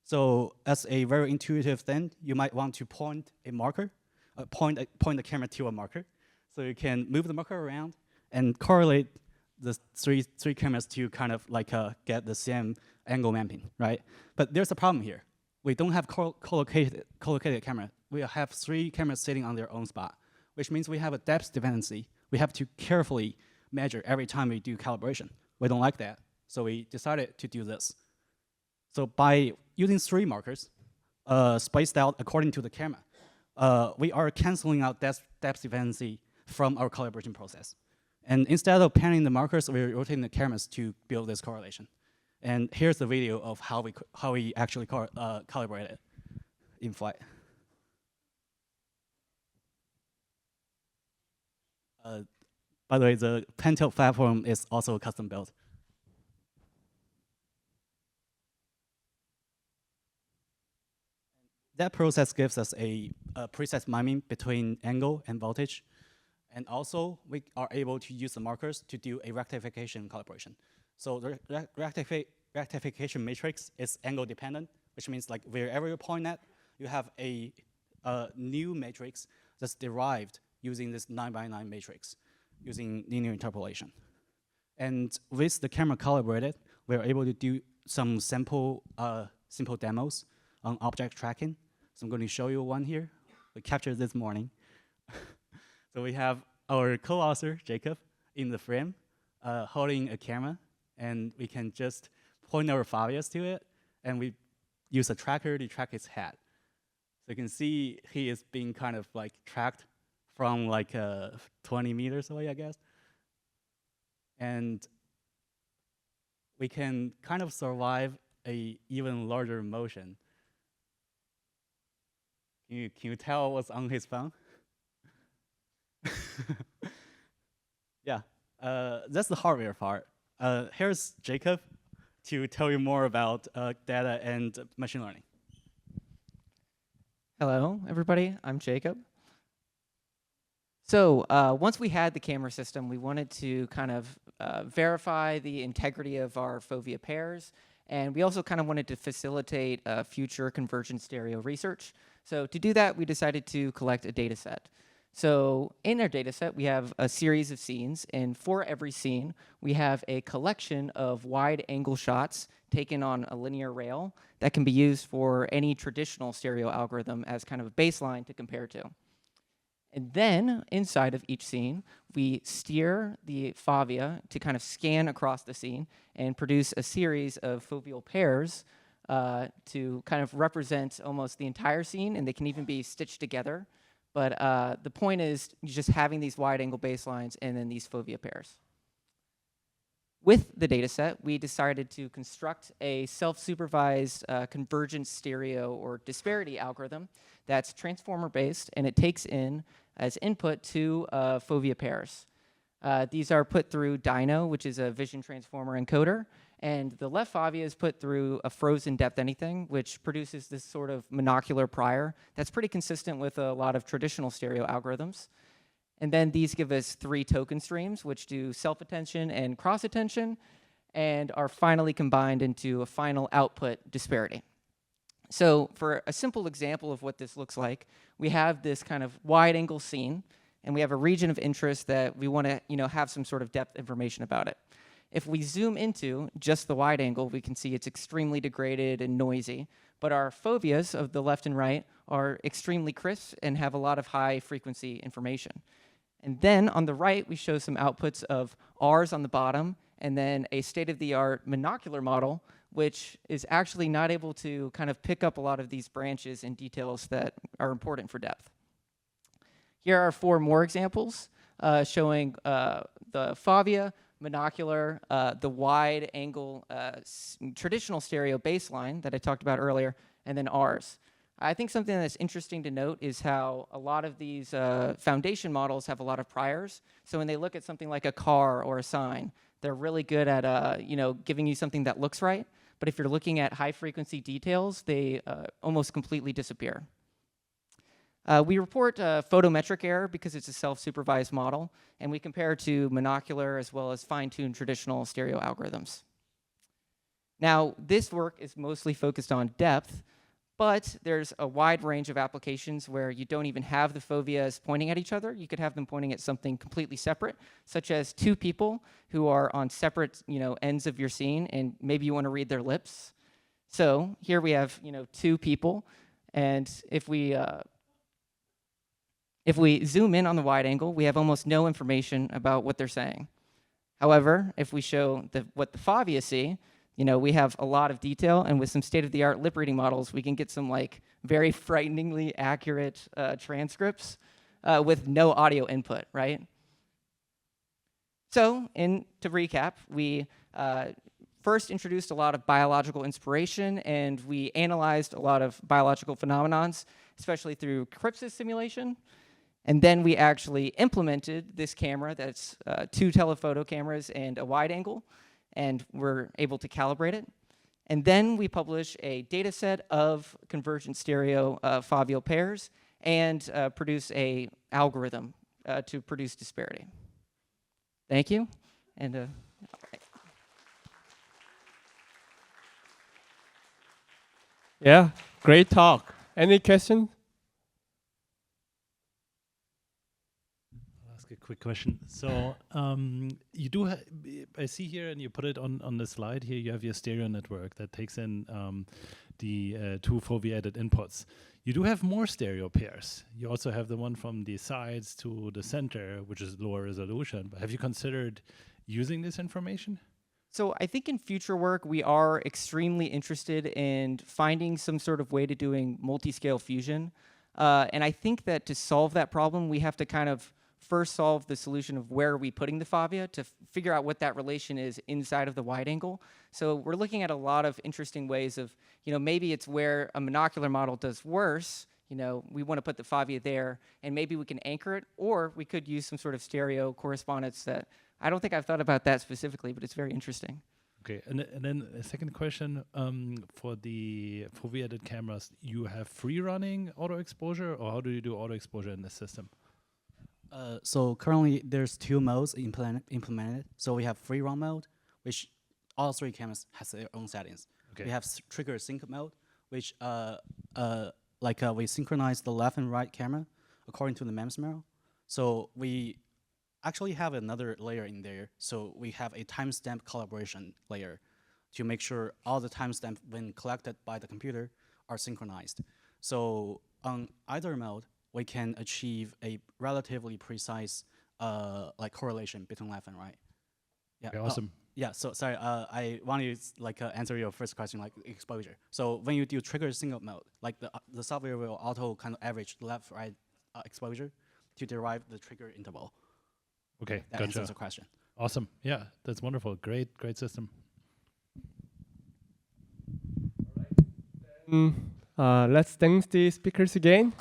So as a very intuitive thing, you might want to point a marker, point the camera to a marker. So you can move the marker around and correlate the three cameras to kind of like get the same angle mapping, right? But there's a problem here. We don't have collocated camera. We have 3 cameras sitting on their own spot, which means we have a depth dependency. We have to carefully measure every time we do calibration. We don't like that, so we decided to do this. So by using 3 markers, spaced out according to the camera, we are canceling out depth dependency from our calibration process. And instead of panning the markers, we're rotating the cameras to build this correlation. And here's the video of how we actually calibrate it in flight. By the way, the Pentel platform is also custom built. That process gives us a precise miming between angle and voltage. And also, we are able to use the markers to do a rectification calibration. So the rectification matrix is angle dependent, which means like wherever you point at, you have a new matrix that's derived using this 9x9 matrix, using linear interpolation. And with the camera calibrated, we're able to do some simple demos on object tracking. So I'm going to show you one here. We captured this morning. So we have our co-author, Jacob, in the frame, holding a camera and we can just point our foveas to it, and we use a tracker to track its head. So you can see he is being kind of like tracked from like 20 meters away, I guess. And we can kind of survive a even larger motion. Can you tell what's on his phone? Yeah, that's the hardware part. Here's Jacob to tell you more about data and machine learning. Hello, everybody. I'm Jacob. So once we had the camera system, we wanted to kind of verify the integrity of our fovea pairs, and we also kind of wanted to facilitate future convergent stereo research. So to do that, we decided to collect a data set. So in our data set, we have a series of scenes, and for every scene, we have a collection of wide-angle shots taken on a linear rail that can be used for any traditional stereo algorithm as kind of a baseline to compare to. And then, inside of each scene, we steer the fovea to kind of scan across the scene and produce a series of foveal pairs to kind of represent almost the entire scene, and they can even be stitched together. But the point is just having these wide-angle baselines and then these fovea pairs. With the data set, we decided to construct a self-supervised convergent stereo or disparity algorithm that's transformer-based, and it takes in as input two fovea pairs. These are put through Dino, which is a vision transformer encoder, and the left fovea is put through a frozen depth anything, which produces this sort of monocular prior that's pretty consistent with a lot of traditional stereo algorithms. And then these give us 3 token streams, which do self-attention and cross-attention, and are finally combined into a final output disparity. So for a simple example of what this looks like, we have this kind of wide-angle scene, and we have a region of interest that we want to have some sort of depth information about it. If we zoom into just the wide angle, we can see it's extremely degraded and noisy, but our foveas of the left and right are extremely crisp and have a lot of high frequency information. And then on the right, we show some outputs of Rs on the bottom, and then a state-of-the-art monocular model, which is actually not able to kind of pick up a lot of these branches and details that are important for depth. Here are 4 more examples showing the fovea, monocular, the wide angle traditional stereo baseline that I talked about earlier, and then Rs. I think something that's interesting to note is how a lot of these foundation models have a lot of priors. So when they look at something like a car or a sign, they're really good at giving you something that looks right. But if you're looking at high frequency details, they almost completely disappear. We report photometric error because it's a self-supervised model, and we compare to monocular as well as fine-tuned traditional stereo algorithms. Now, this work is mostly focused on depth, but there's a wide range of applications where you don't even have the foveas pointing at each other. You could have them pointing at something completely separate, such as 2 people who are on separate ends of your scene, and maybe you want to read their lips. So here we have 2 people, and if we zoom in on the wide angle, we have almost no information about what they're saying. However, if we show what the fovea see, we have a lot of detail, and with some state-of-the-art lip reading models, we can get some very frighteningly accurate transcripts with no audio input, right? So, to recap, we first introduced a lot of biological inspiration, and we analyzed a lot of biological phenomenons, especially through crypsis simulation. And then we actually implemented this camera that's 2 telephoto cameras and a wide angle, and we're able to calibrate it. And then we publish a data set of convergent stereo foveal pairs and produce a algorithm to produce disparity. Thank you. And Yeah, great talk. Any questions? A quick question. So you do I see here, and you put it on the slide here, you have your stereo network that takes in the 2 fovea-added inputs. You do have more stereo pairs. You also have the one from the sides to the center, which is lower resolution. But have you considered using this information? So I think in future work, we are extremely interested in finding some sort of way to doing multi-scale fusion. And I think that to solve that problem, we have to kind of first solve the solution of where are we putting the fovea to figure out what that relation is inside of the wide angle. So we're looking at a lot of interesting ways of, maybe it's where a monocular model does worse. We want to put the fovea there, and maybe we can anchor it, or we could use some sort of stereo correspondence that I don't think I've thought about that specifically, but it's very interesting. Okay, and then a second question, for the foveated cameras, you have free running auto exposure, or how do you do auto exposure in this system? So currently there's two modes implemented. So we have free run mode, which all three cameras has their own settings. Okay. We have trigger sync mode, which we synchronize the left and right camera according to the MEMS model. So we actually have another layer in there. So we have a timestamp collaboration layer to make sure all the timestamps when collected by the computer are synchronized. So on either mode, we can achieve a relatively precise correlation between left and right. Yeah. Okay, awesome. Yeah. So sorry, I want to answer your first question, like exposure. So when you do trigger single mode, like the software will auto kind of average left-right exposure to derive the trigger interval. Okay, That gotcha. answers the question. Awesome. Yeah, that's wonderful. Great system. Let's thank the speakers again.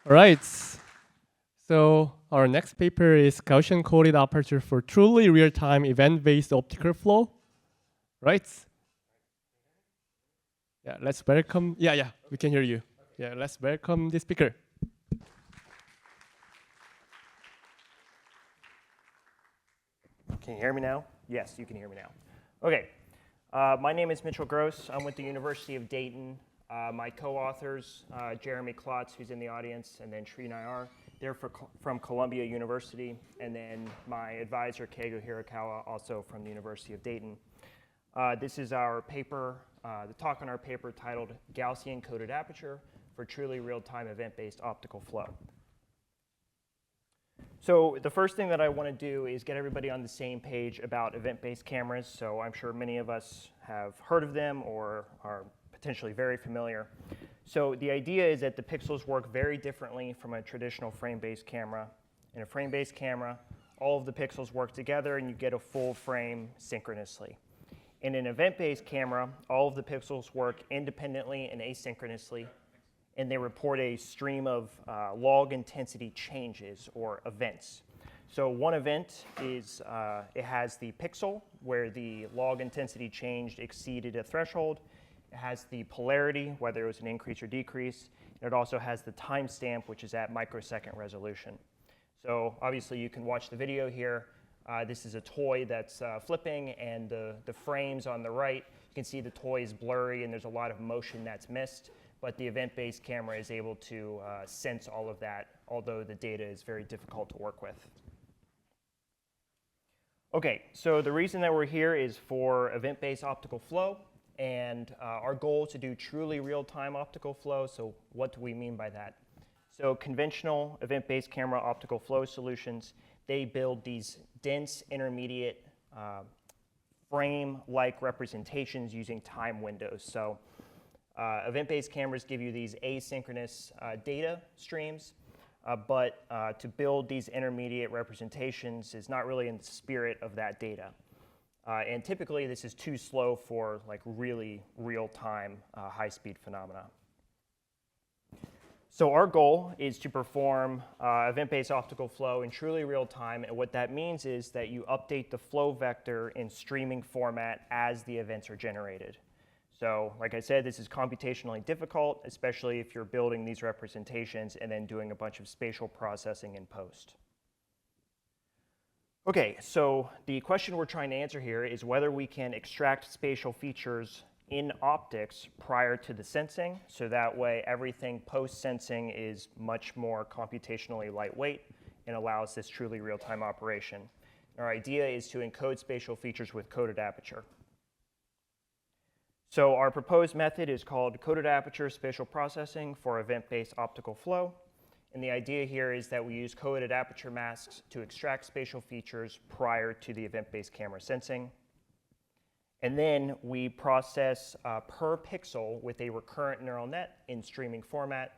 All right. So our next paper is Gaussian coded aperture for truly real-time event-based optical flow. Right? Yeah, let's welcome. Yeah, we can hear you. Yeah, let's welcome the speaker. Can you hear me now? Yes, you can hear me now. Okay, my name is Mitchell Gross. I'm with the University of Dayton. My co-authors, Jeremy Klotz, who's in the audience, and then Sri Nayar, they're from Columbia University. And then my advisor, Keigo Hirakawa, also from the University of Dayton. This is our paper, the talk on our paper titled Gaussian Coded Aperture for Truly Real-Time Event-Based Optical Flow. So the first thing that I want to do is get everybody on the same page about event-based cameras. So I'm sure many of us have heard of them or are potentially very familiar. So the idea is that the pixels work very differently from a traditional frame-based camera. In a frame-based camera, all of the pixels work together and you get a full frame synchronously. In an event-based camera, all of the pixels work independently and asynchronously, and they report a stream of log intensity changes or events. So one event is, it has the pixel where the log intensity change exceeded a threshold. It has the polarity, whether it was an increase or decrease. And it also has the timestamp, which is at microsecond resolution. So obviously you can watch the video here. This is a toy that's flipping, and the frames on the right, you can see the toy is blurry and there's a lot of motion that's missed. But the event-based camera is able to sense all of that, although the data is very difficult to work with. Okay, so the reason that we're here is for event-based optical flow, and our goal is to do truly real-time optical flow. So what do we mean by that? So conventional event-based camera optical flow solutions, they build these dense intermediate frame-like representations using time windows. So event-based cameras give you these asynchronous data streams, but to build these intermediate representations is not really in the spirit of that data. And typically, this is too slow for really real-time, high-speed phenomena. So our goal is to perform event-based optical flow in truly real time, and what that means is that you update the flow vector in streaming format as the events are generated. So like I said, this is computationally difficult, especially if you're building these representations and then doing a bunch of spatial processing in post. Okay, so the question we're trying to answer here is whether we can extract spatial features in optics prior to the sensing, so that way everything post-sensing is much more computationally lightweight and allows this truly real-time operation. Our idea is to encode spatial features with coded aperture. So our proposed method is called coded aperture spatial processing for event-based optical flow. And the idea here is that we use coded aperture masks to extract spatial features prior to the event-based camera sensing. And then we process per pixel with a recurrent neural net in streaming format.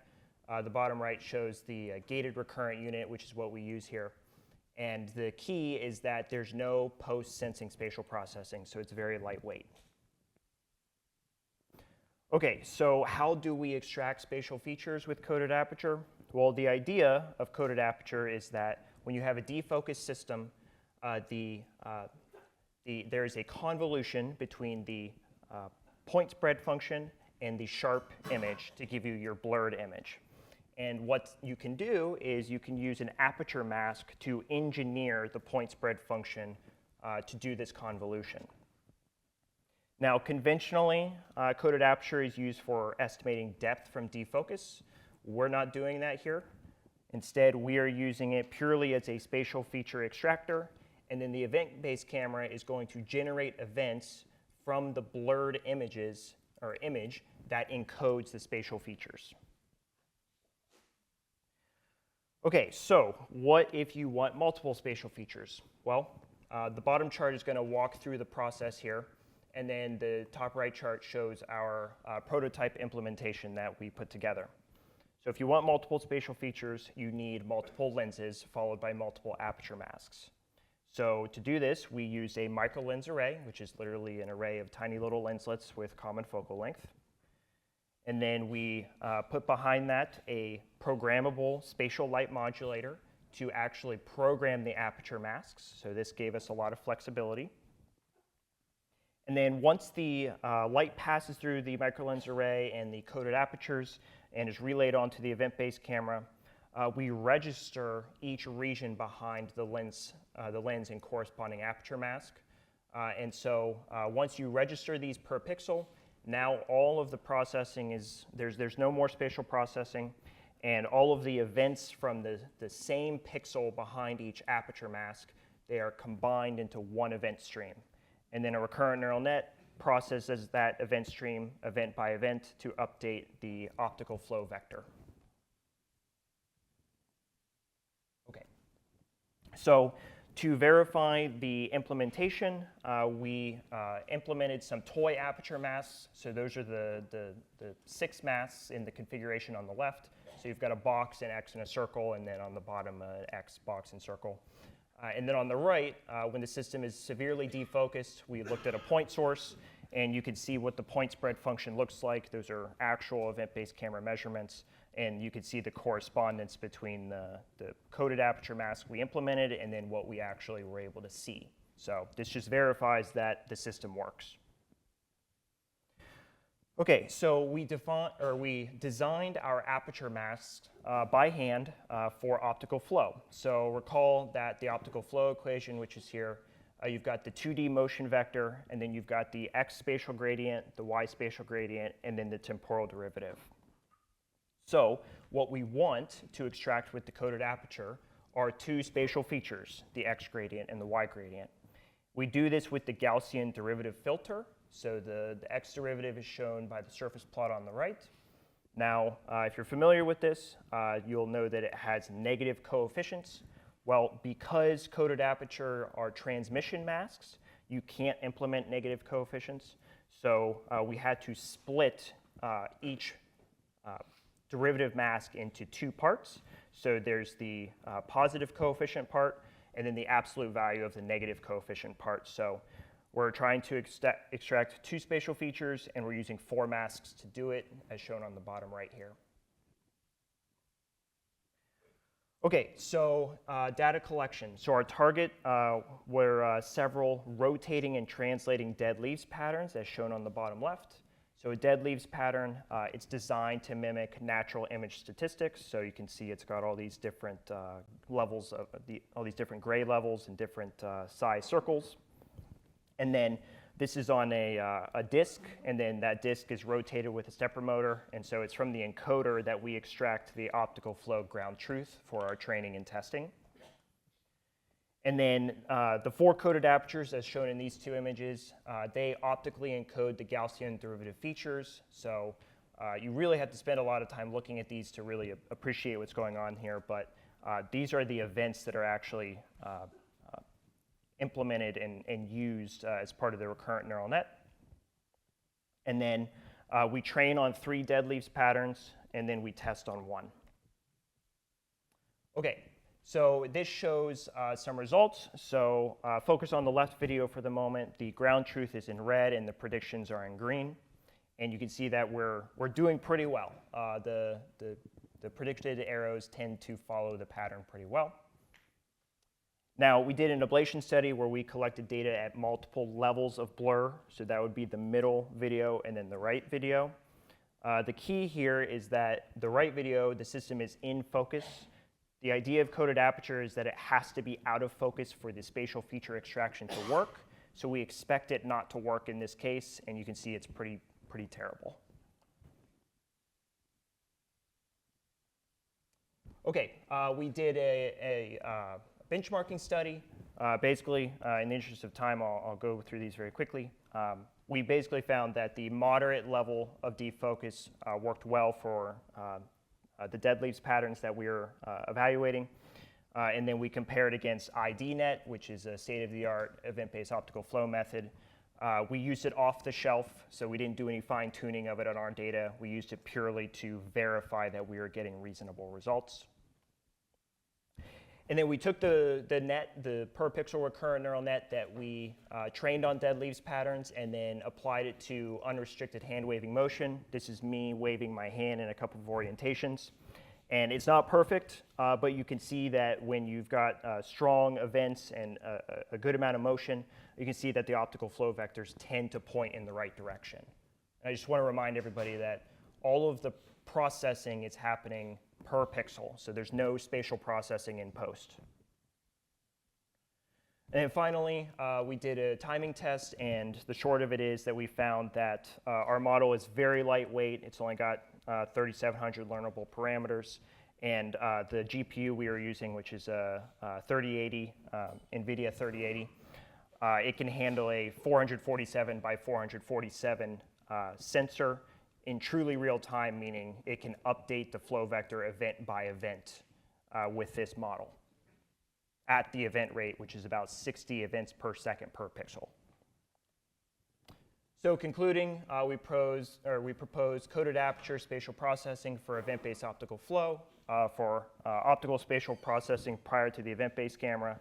The bottom right shows the gated recurrent unit, which is what we use here. And the key is that there's no post-sensing spatial processing, so it's very lightweight. Okay, so how do we extract spatial features with coded aperture? Well, the idea of coded aperture is that when you have a defocused system, there is a convolution between the point spread function and the sharp image to give you your blurred image. And what you can do is you can use an aperture mask to engineer the point spread function to do this convolution. Now, conventionally, coded aperture is used for estimating depth from defocus. We're not doing that here. Instead, we are using it purely as a spatial feature extractor, and then the event-based camera is going to generate events from the blurred images or image that encodes the spatial features. Okay, so what if you want multiple spatial features? Well, the bottom chart is going to walk through the process here, and then the top right chart shows our prototype implementation that we put together. So if you want multiple spatial features, you need multiple lenses followed by multiple aperture masks. So to do this, we use a micro lens array, which is literally an array of tiny little lenslets with common focal length. And then we put behind that a programmable spatial light modulator to actually program the aperture masks. So this gave us a lot of flexibility. And then once the light passes through the microlens array and the coded apertures and is relayed onto the event-based camera, we register each region behind the lens and corresponding aperture mask. And so once you register these per pixel, now all of the processing is, there's no more spatial processing, and all of the events from the same pixel behind each aperture mask, they are combined into one event stream. And then a recurrent neural net processes that event stream event by event to update the optical flow vector. Okay. So to verify the implementation, we implemented some toy aperture masks. So those are the 6 masks in the configuration on the left. So you've got a box, an X, and a circle, and then on the bottom, an X, box, and circle. And then on the right, when the system is severely defocused, we looked at a point source, and you can see what the point spread function looks like. Those are actual event-based camera measurements, and you can see the correspondence between the coded aperture mask we implemented and then what we actually were able to see. So this just verifies that the system works. Okay, so we designed our aperture masks by hand for optical flow. So recall that the optical flow equation, which is here, you've got the 2D motion vector, and then you've got the x spatial gradient, the y spatial gradient, and then the temporal derivative. So what we want to extract with the coded aperture are 2 spatial features, the x gradient and the y gradient. We do this with the Gaussian derivative filter. So the x derivative is shown by the surface plot on the right. Now, if you're familiar with this, you'll know that it has negative coefficients. Well, because coded aperture are transmission masks, you can't implement negative coefficients. So we had to split each derivative mask into 2 parts. So there's the positive coefficient part, and then the absolute value of the negative coefficient part. So we're trying to extract 2 spatial features, and we're using 4 masks to do it, as shown on the bottom right here. Okay, so data collection. So our target were several rotating and translating dead leaves patterns, as shown on the bottom left. So a dead leaves pattern, it's designed to mimic natural image statistics. So you can see it's got all these different levels of all these different gray levels and different size circles. And then this is on a disk, and then that disk is rotated with a stepper motor. And so it's from the encoder that we extract the optical flow ground truth for our training and testing. And then the 4 coded apertures, as shown in these 2 images, they optically encode the Gaussian derivative features. So You really have to spend a lot of time looking at these to really appreciate what's going on here, but these are the events that are actually implemented and used as part of the recurrent neural net. And then we train on 3 dead leaves patterns, and then we test on 1. Okay, so this shows some results. So focus on the left video for the moment. The ground truth is in red, and the predictions are in green. And you can see that we're doing pretty well. The predicted arrows tend to follow the pattern pretty well. Now, we did an ablation study where we collected data at multiple levels of blur. So that would be the middle video and then the right video. The key here is that the right video, the system is in focus. The idea of coded aperture is that it has to be out of focus for the spatial feature extraction to work. So we expect it not to work in this case, and you can see it's pretty terrible. Okay, we did a benchmarking study. Basically, in the interest of time, I'll go through these very quickly. We basically found that the moderate level of defocus worked well for the dead leaves patterns that we were evaluating. And then we compared against IDNet, which is a state-of-the-art event-based optical flow method. We used it off the shelf, so we didn't do any fine-tuning of it on our data. We used it purely to verify that we were getting reasonable results. And then we took the per pixel recurrent neural net that we trained on dead leaves patterns and then applied it to unrestricted hand waving motion. This is me waving my hand in a couple of orientations. And it's not perfect, but you can see that when you've got strong events and a good amount of motion, you can see that the optical flow vectors tend to point in the right direction. And I just want to remind everybody that all of the processing is happening per pixel, so there's no spatial processing in post. And then finally, we did a timing test, and the short of it is that we found that our model is very lightweight. It's only got 3,700 learnable parameters, and the GPU we are using, which is a 3080, NVIDIA 3080, it can handle a 447 by 447 sensor in truly real time, meaning it can update the flow vector event by event with this model at the event rate, which is about 60 events per second per pixel. So concluding, we propose coded aperture spatial processing for event-based optical flow, for optical spatial processing prior to the event-based camera,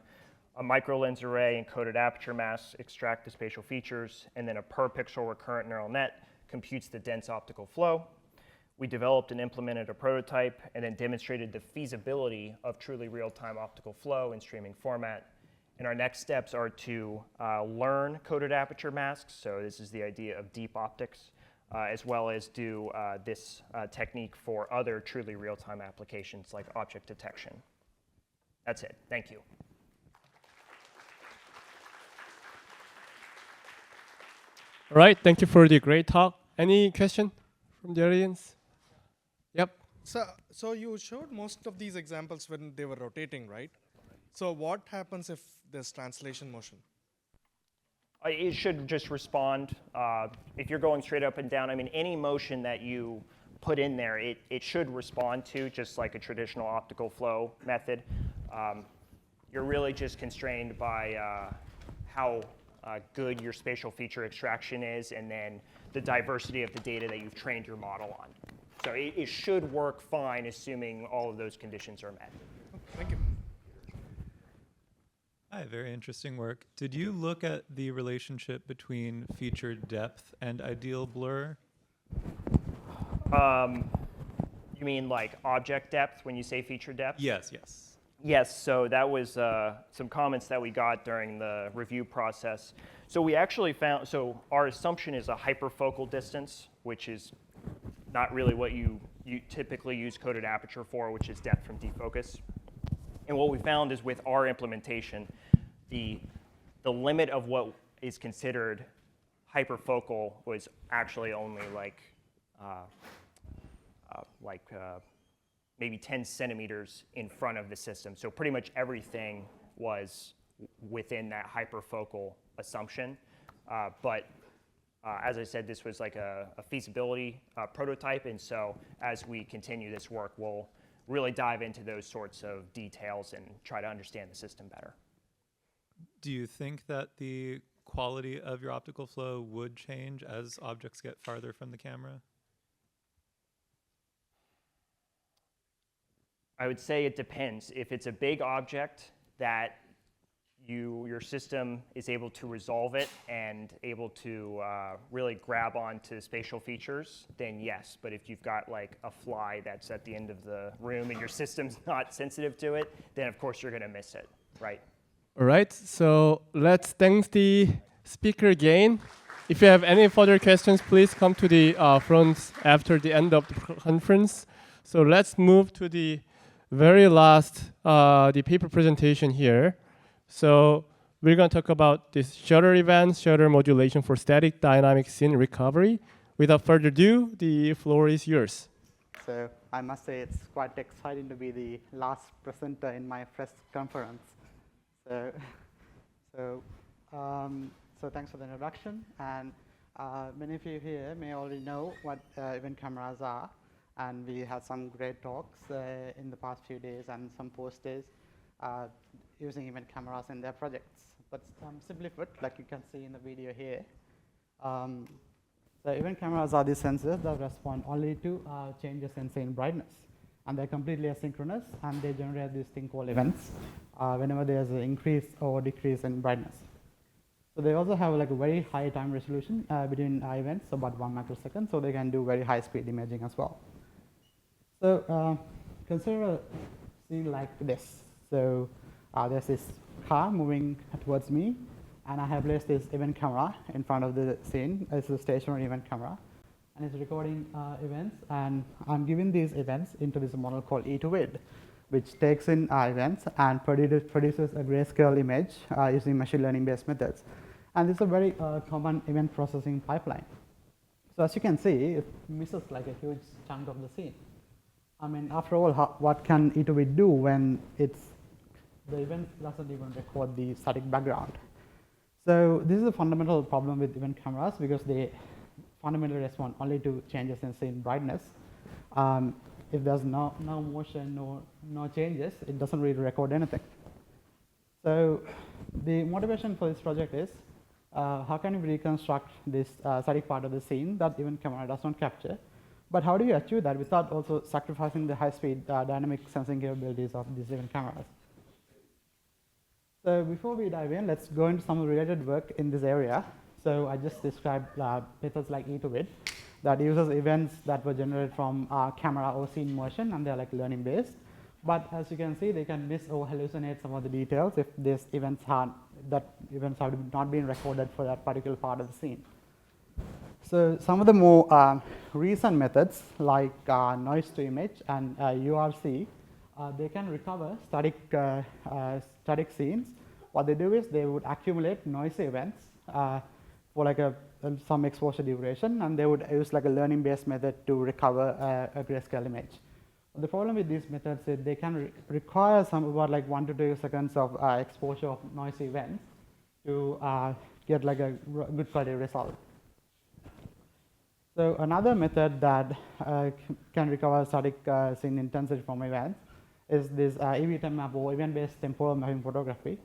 a microlens array and coded aperture masks extract the spatial features, and then a per pixel recurrent neural net computes the dense optical flow. We developed and implemented a prototype and then demonstrated the feasibility of truly real-time optical flow in streaming format. And our next steps are to learn coded aperture masks, so this is the idea of deep optics, as well as do this technique for other truly real-time applications like object detection. That's it. Thank you. All right, thank you for the great talk. Any question from the audience? Yep. So you showed most of these examples when they were rotating, right? So what happens if there's translation motion? It should just respond. If you're going straight up and down, I mean, any motion that you put in there, it should respond to, just like a traditional optical flow method. You're really just constrained by how good your spatial feature extraction is, and then the diversity of the data that you've trained your model on. So it should work fine, assuming all of those conditions are met. Thank you. Hi, very interesting work. Did you look at the relationship between feature depth and ideal blur? You mean like object depth when you say feature depth? Yes, yes. Yes, so that was some comments that we got during the review process. So we actually found, so our assumption is a hyperfocal distance, which is not really what you typically use coded aperture for, which is depth from defocus. And what we found is with our implementation, the limit of what is considered hyperfocal was actually only like maybe 10 centimeters in front of the system. So pretty much everything was within that hyperfocal assumption. But As I said, this was like a feasibility prototype, and so as we continue this work, we'll really dive into those sorts of details and try to understand the system better. Do you think that the quality of your optical flow would change as objects get farther from the camera? I would say it depends. If it's a big object that your system is able to resolve it and able to really grab onto spatial features, then yes. But if you've got like a fly that's at the end of the room and your system's not sensitive to it, then of course you're going to miss it, right? All right, so let's thank the speaker again. If you have any further questions, please come to the front after the end of the conference. So let's move to the very last, the paper presentation here. So we're going to talk about this shutter events, shutter modulation for static dynamic scene recovery. Without further ado, the floor is yours. So I must say it's quite exciting to be the last presenter in my first conference. So thanks for the introduction. And many of you here may already know what event cameras are. And we had some great talks in the past few days and some posters using event cameras in their projects. But simply put, like you can see in the video here, the event cameras are these sensors that respond only to changes in scene brightness. And they're completely asynchronous, and they generate this thing called events whenever there's an increase or decrease in brightness. So they also have like a very high time resolution between events, about 1 microsecond, so they can do very high speed imaging as well. So consider a scene like this. So there's this car moving towards me, and I have placed this event camera in front of the scene. It's a stationary event camera, and it's recording events, and I'm giving these events into this model called E2vid, which takes in events and produces a grayscale image using machine learning based methods. And this is a very common event processing pipeline. So as you can see, it misses like a huge chunk of the scene. I mean, after all, what can E2vid do when the event doesn't even record the static background? So this is a fundamental problem with event cameras because they fundamentally respond only to changes in scene brightness. If there's no motion, no changes, it doesn't really record anything. So the motivation for this project is how can we reconstruct this static part of the scene that event camera does not capture? But how do you achieve that without also sacrificing the high-speed dynamic sensing capabilities of these event cameras? So before we dive in, let's go into some related work in this area. So I just described methods like E2vid that uses events that were generated from camera or scene motion, and they're like learning based. But as you can see, they can miss or hallucinate some of the details if these events have not been recorded for that particular part of the scene. So some of the more recent methods like noise to image and URC, they can recover static scenes. What they do is they would accumulate noisy events for like some exposure duration, and they would use like a learning based method to recover a grayscale image. The problem with these methods is they can require about like 1 to 2 seconds of exposure of noisy events to get like a good quality result. So another method that can recover static scene intensity from events is this EVTEM or event-based temporal mapping photography.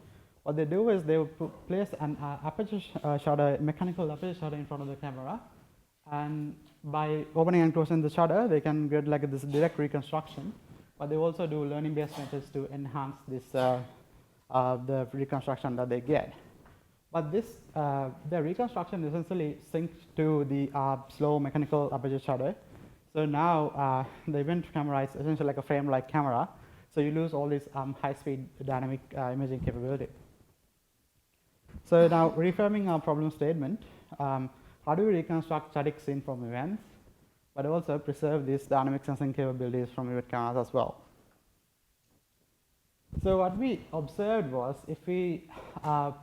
What they do is they will place an aperture shutter, mechanical aperture shutter in front of the camera, and by opening and closing the shutter, they can get like this direct reconstruction. But they also do learning-based methods to enhance this the reconstruction that they get. But this the reconstruction essentially syncs to the slow mechanical aperture shutter. So now the event camera is essentially like a frame-like camera. So you lose all this high-speed dynamic imaging capability. So now reframing our problem statement, how do we reconstruct static scene from events, but also preserve these dynamic sensing capabilities from event cameras as well? So what we observed was if we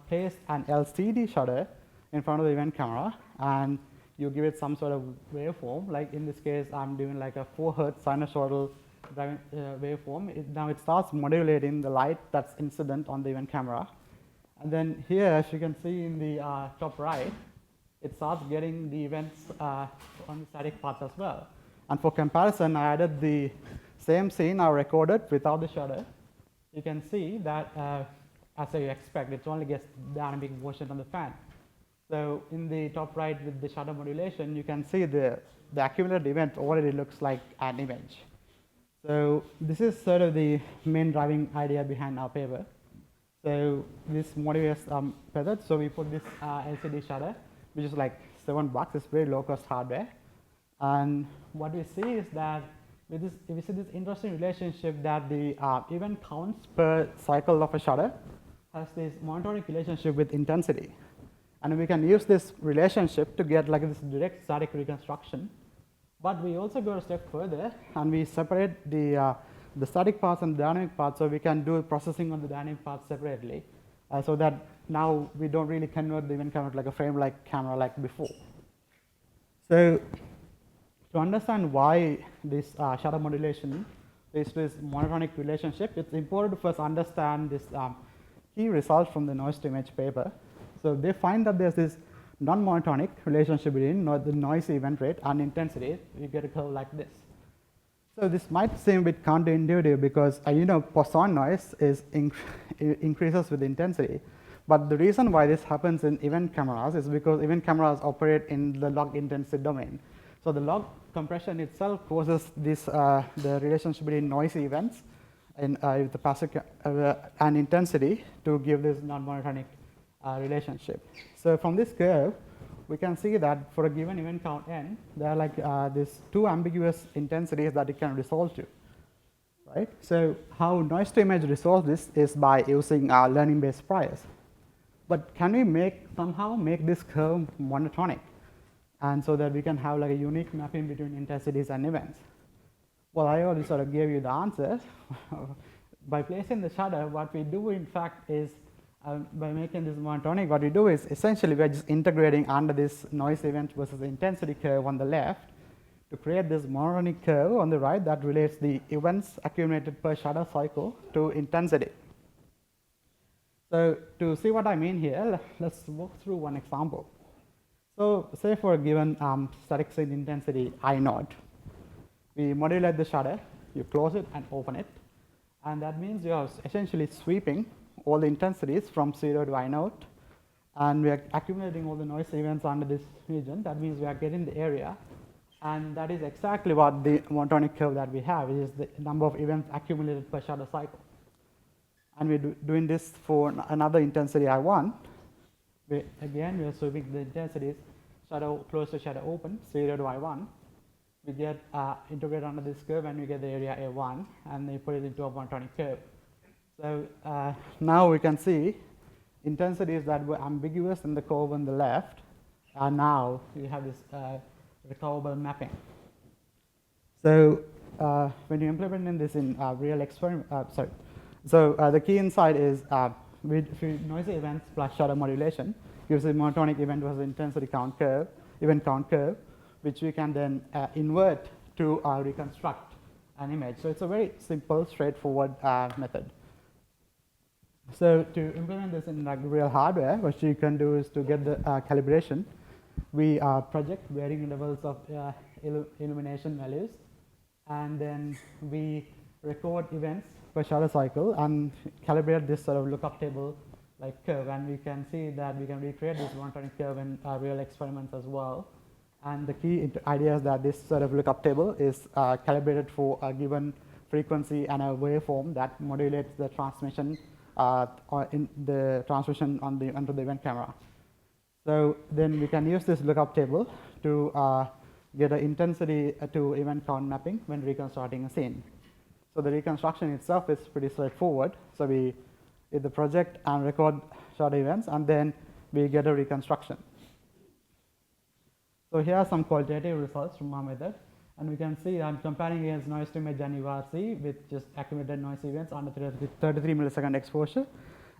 placed an LCD shutter in front of the event camera and you give it some sort of waveform, like in this case I'm doing like a 4 Hz sinusoidal waveform. Now it starts modulating the light that's incident on the event camera. And then here, as you can see in the top right, it starts getting the events on the static path as well. And for comparison, I added the same scene I recorded without the shutter. You can see that, as you expect, it only gets dynamic motion on the fan. So in the top right with the shutter modulation, you can see the accumulated event already looks like an image. So this is sort of the main driving idea behind our paper. So this motivates method. So we put this LCD shutter, which is like $7. It's very low cost hardware. And what we see is that with this, we see this interesting relationship that the event counts per cycle of a shutter has this monotonic relationship with intensity. And we can use this relationship to get like this direct static reconstruction. But we also go a step further and we separate the static parts and the dynamic parts, so we can do processing on the dynamic parts separately, so that now we don't really convert the event camera like a frame-like camera like before. So to understand why this shutter modulation leads to this monotonic relationship, it's important to first understand this key result from the noise to image paper. So they find that there's this non-monotonic relationship between the noise event rate and intensity. You get a curve like this. So this might seem a bit counterintuitive because you know, Poisson noise is increases with intensity. But the reason why this happens in event cameras is because event cameras operate in the log intensity domain. So the log compression itself causes this the relationship between noisy events and the passive and intensity to give this non-monotonic relationship. So from this curve, we can see that for a given event count n, there are like these two ambiguous intensities that it can resolve to, right? So how noise to image resolves this is by using learning-based priors. But can we somehow make this curve monotonic, and so that we can have like a unique mapping between intensities and events? Well, I already sort of gave you the answer. By placing the shutter, what we do in fact is by making this monotonic, what we do is essentially we are just integrating under this noise event versus intensity curve on the left to create this monotonic curve on the right that relates the events accumulated per shutter cycle to intensity. So to see what I mean here, let's walk through one example. So say for a given static scene intensity I0, we modulate the shutter, you close it and open it, and that means you are essentially sweeping all the intensities from 0 to I0, and we are accumulating all the noise events under this region. That means we are getting the area, and that is exactly what the monotonic curve that we have, is the number of events accumulated per shutter cycle. And we're doing this for another intensity I1. Again, we are sweeping the intensities, shutter close to shutter open, 0 to I1. We get integrate under this curve, and we get the area A1, and they put it into a monotonic curve. So now we can see intensities that were ambiguous in the curve on the left, and now we have this recoverable mapping. So when you implement this in real experiment, so the key insight is with noisy events plus shutter modulation gives a monotonic event versus intensity count curve, event count curve, which we can then invert to reconstruct an image. So it's a very simple, straightforward method. So to implement this in like real hardware, what you can do is to get the calibration, we project varying levels of illumination values, and then we record events per shutter cycle and calibrate this sort of lookup table like curve, and we can see that we can recreate this monotonic curve in real experiments as well. And the key idea is that this sort of lookup table is calibrated for a given frequency and a waveform that modulates the transmission in the transmission onto the event camera. So then we can use this lookup table to get an intensity to event count mapping when reconstructing a scene. So the reconstruction itself is pretty straightforward. So we did the project and record short events, and then we get a reconstruction. So here are some qualitative results from our method. And we can see I'm comparing against noise to image and URC with just accumulated noise events under 33 millisecond exposure.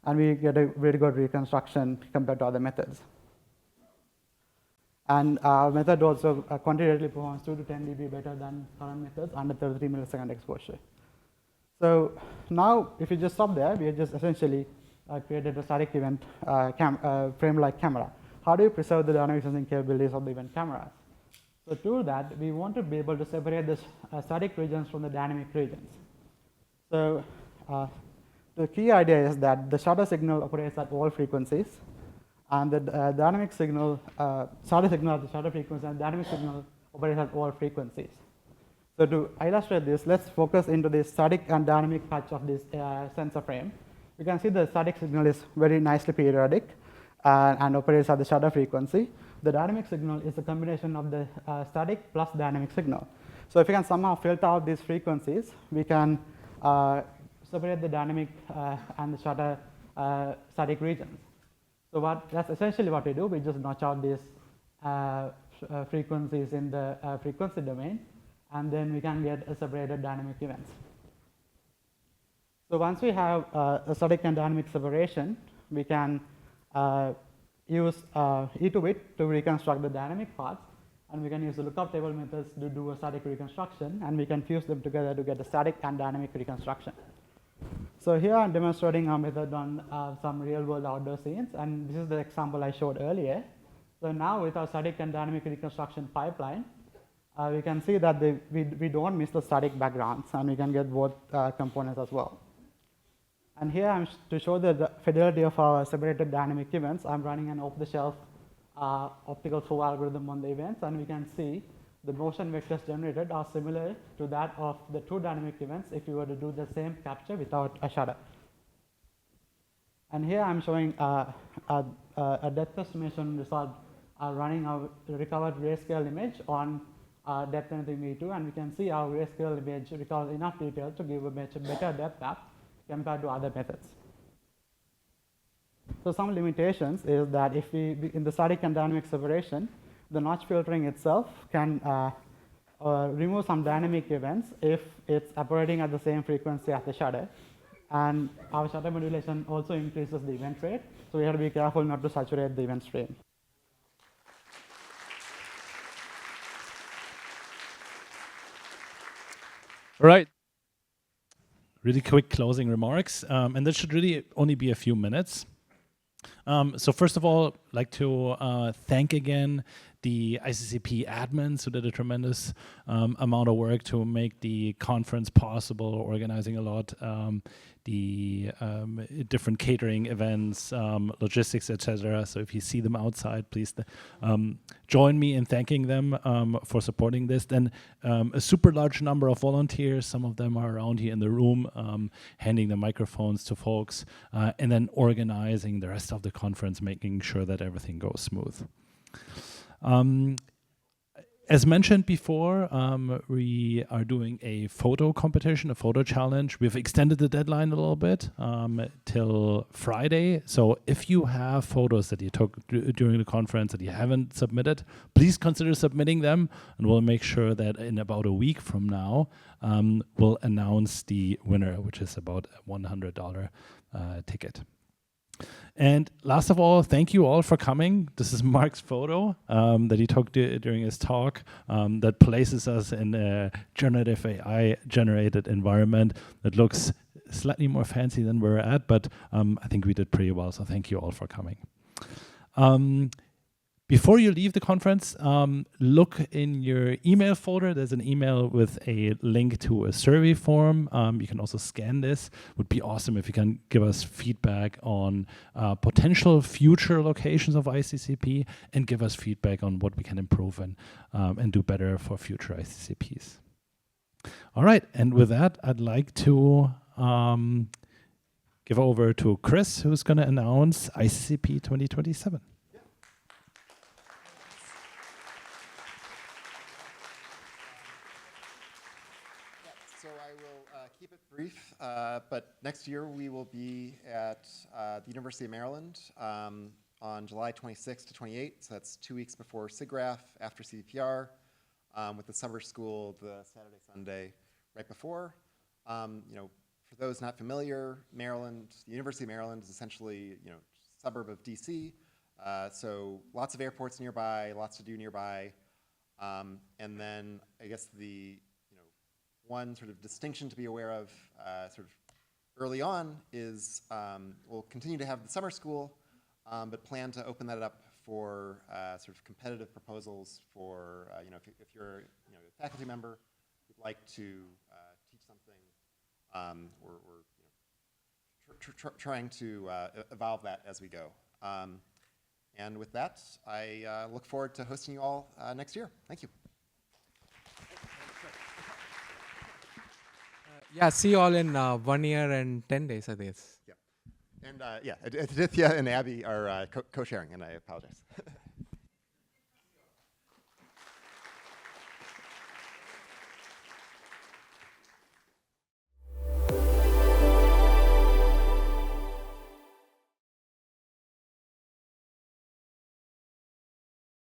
And we get a very good reconstruction compared to other methods. And our method also quantitatively performs 2 to 10 dB better than current methods under 33 millisecond exposure. So now, if you just stop there, we have just essentially created a static event frame-like camera. how do you preserve the dynamic sensing capabilities of the event cameras? So to do that, we want to be able to separate the static regions from the dynamic regions. So the key idea is that the shutter signal operates at all frequencies, and the dynamic signal, shutter signal at the shutter frequency, and dynamic signal operates at all frequencies. So to illustrate this, let's focus into the static and dynamic patch of this sensor frame. You can see the static signal is very nicely periodic and operates at the shutter frequency. The dynamic signal is a combination of the static plus dynamic signal. So if you can somehow filter out these frequencies, we can separate the dynamic and the shutter static regions. So that's essentially what we do. We just notch out these frequencies in the frequency domain, and then we can get a separated dynamic events. So once we have a static and dynamic separation, we can use E2bit to reconstruct the dynamic parts, and we can use the lookup table methods to do a static reconstruction, and we can fuse them together to get a static and dynamic reconstruction. So here I'm demonstrating our method on some real-world outdoor scenes, and this is the example I showed earlier. So now with our static and dynamic reconstruction pipeline, we can see that we don't miss the static backgrounds, and we can get both components as well. And here I'm to show the fidelity of our separated dynamic events. I'm running an off-the-shelf optical flow algorithm on the events, and we can see the motion vectors generated are similar to that of the two dynamic events if you were to do the same capture without a shutter. And here I'm showing a depth estimation result running our recovered grayscale image on depth anything V2, and we can see our grayscale image recovers enough detail to give a better depth map compared to other methods. So some limitations is that if we in the static and dynamic separation, the notch filtering itself can remove some dynamic events if it's operating at the same frequency as the shutter. And our shutter modulation also increases the event rate, so we have to be careful not to saturate the event stream. All right. Really quick closing remarks, and that should really only be a few minutes. So first of all, I'd like to thank again the ICCP admins who did a tremendous amount of work to make the conference possible, organizing a lot, the different catering events, logistics, etc. So if you see them outside, please join me in thanking them for supporting this. Then a super large number of volunteers, some of them are around here in the room, handing the microphones to folks, and then organizing the rest of the conference, making sure that everything goes smooth. As mentioned before, we are doing a photo competition, a photo challenge. We've extended the deadline a little bit till Friday. So if you have photos that you took during the conference that you haven't submitted, please consider submitting them, and we'll make sure that in about a week from now, we'll announce the winner, which is about a $100 ticket. And last of all, thank you all for coming. This is Mark's photo that he took during his talk that places us in a generative AI generated environment that looks slightly more fancy than we're at, but I think we did pretty well, so thank you all for coming. Before you leave the conference, look in your email folder. There's an email with a link to a survey form. You can also scan this. Would be awesome if you can give us feedback on potential future locations of ICCP and give us feedback on what we can improve and do better for future ICCPs. All right, and with that, I'd like to give over to Chris, who's going to announce ICCP 2027. Keep it brief, but next year we will be at the University of Maryland on July 26th to 28th, so that's 2 weeks before SIGGRAPH, after CVPR, with the summer school the Saturday, Sunday right before. For those not familiar, Maryland, the University of Maryland is essentially a suburb of DC, so lots of airports nearby, lots to do nearby, and then I guess the one sort of distinction to be aware of sort of early on is we'll continue to have the summer school, but plan to open that up for sort of competitive proposals for, if you're a faculty member who'd like to teach something, we're trying to evolve that as we go. And with that, I look forward to hosting you all next year. Thank you. Yeah, see you all in 1 year and 10 days, I guess. Yeah. And yeah, Aditya and Abby are co-sharing, and I apologize.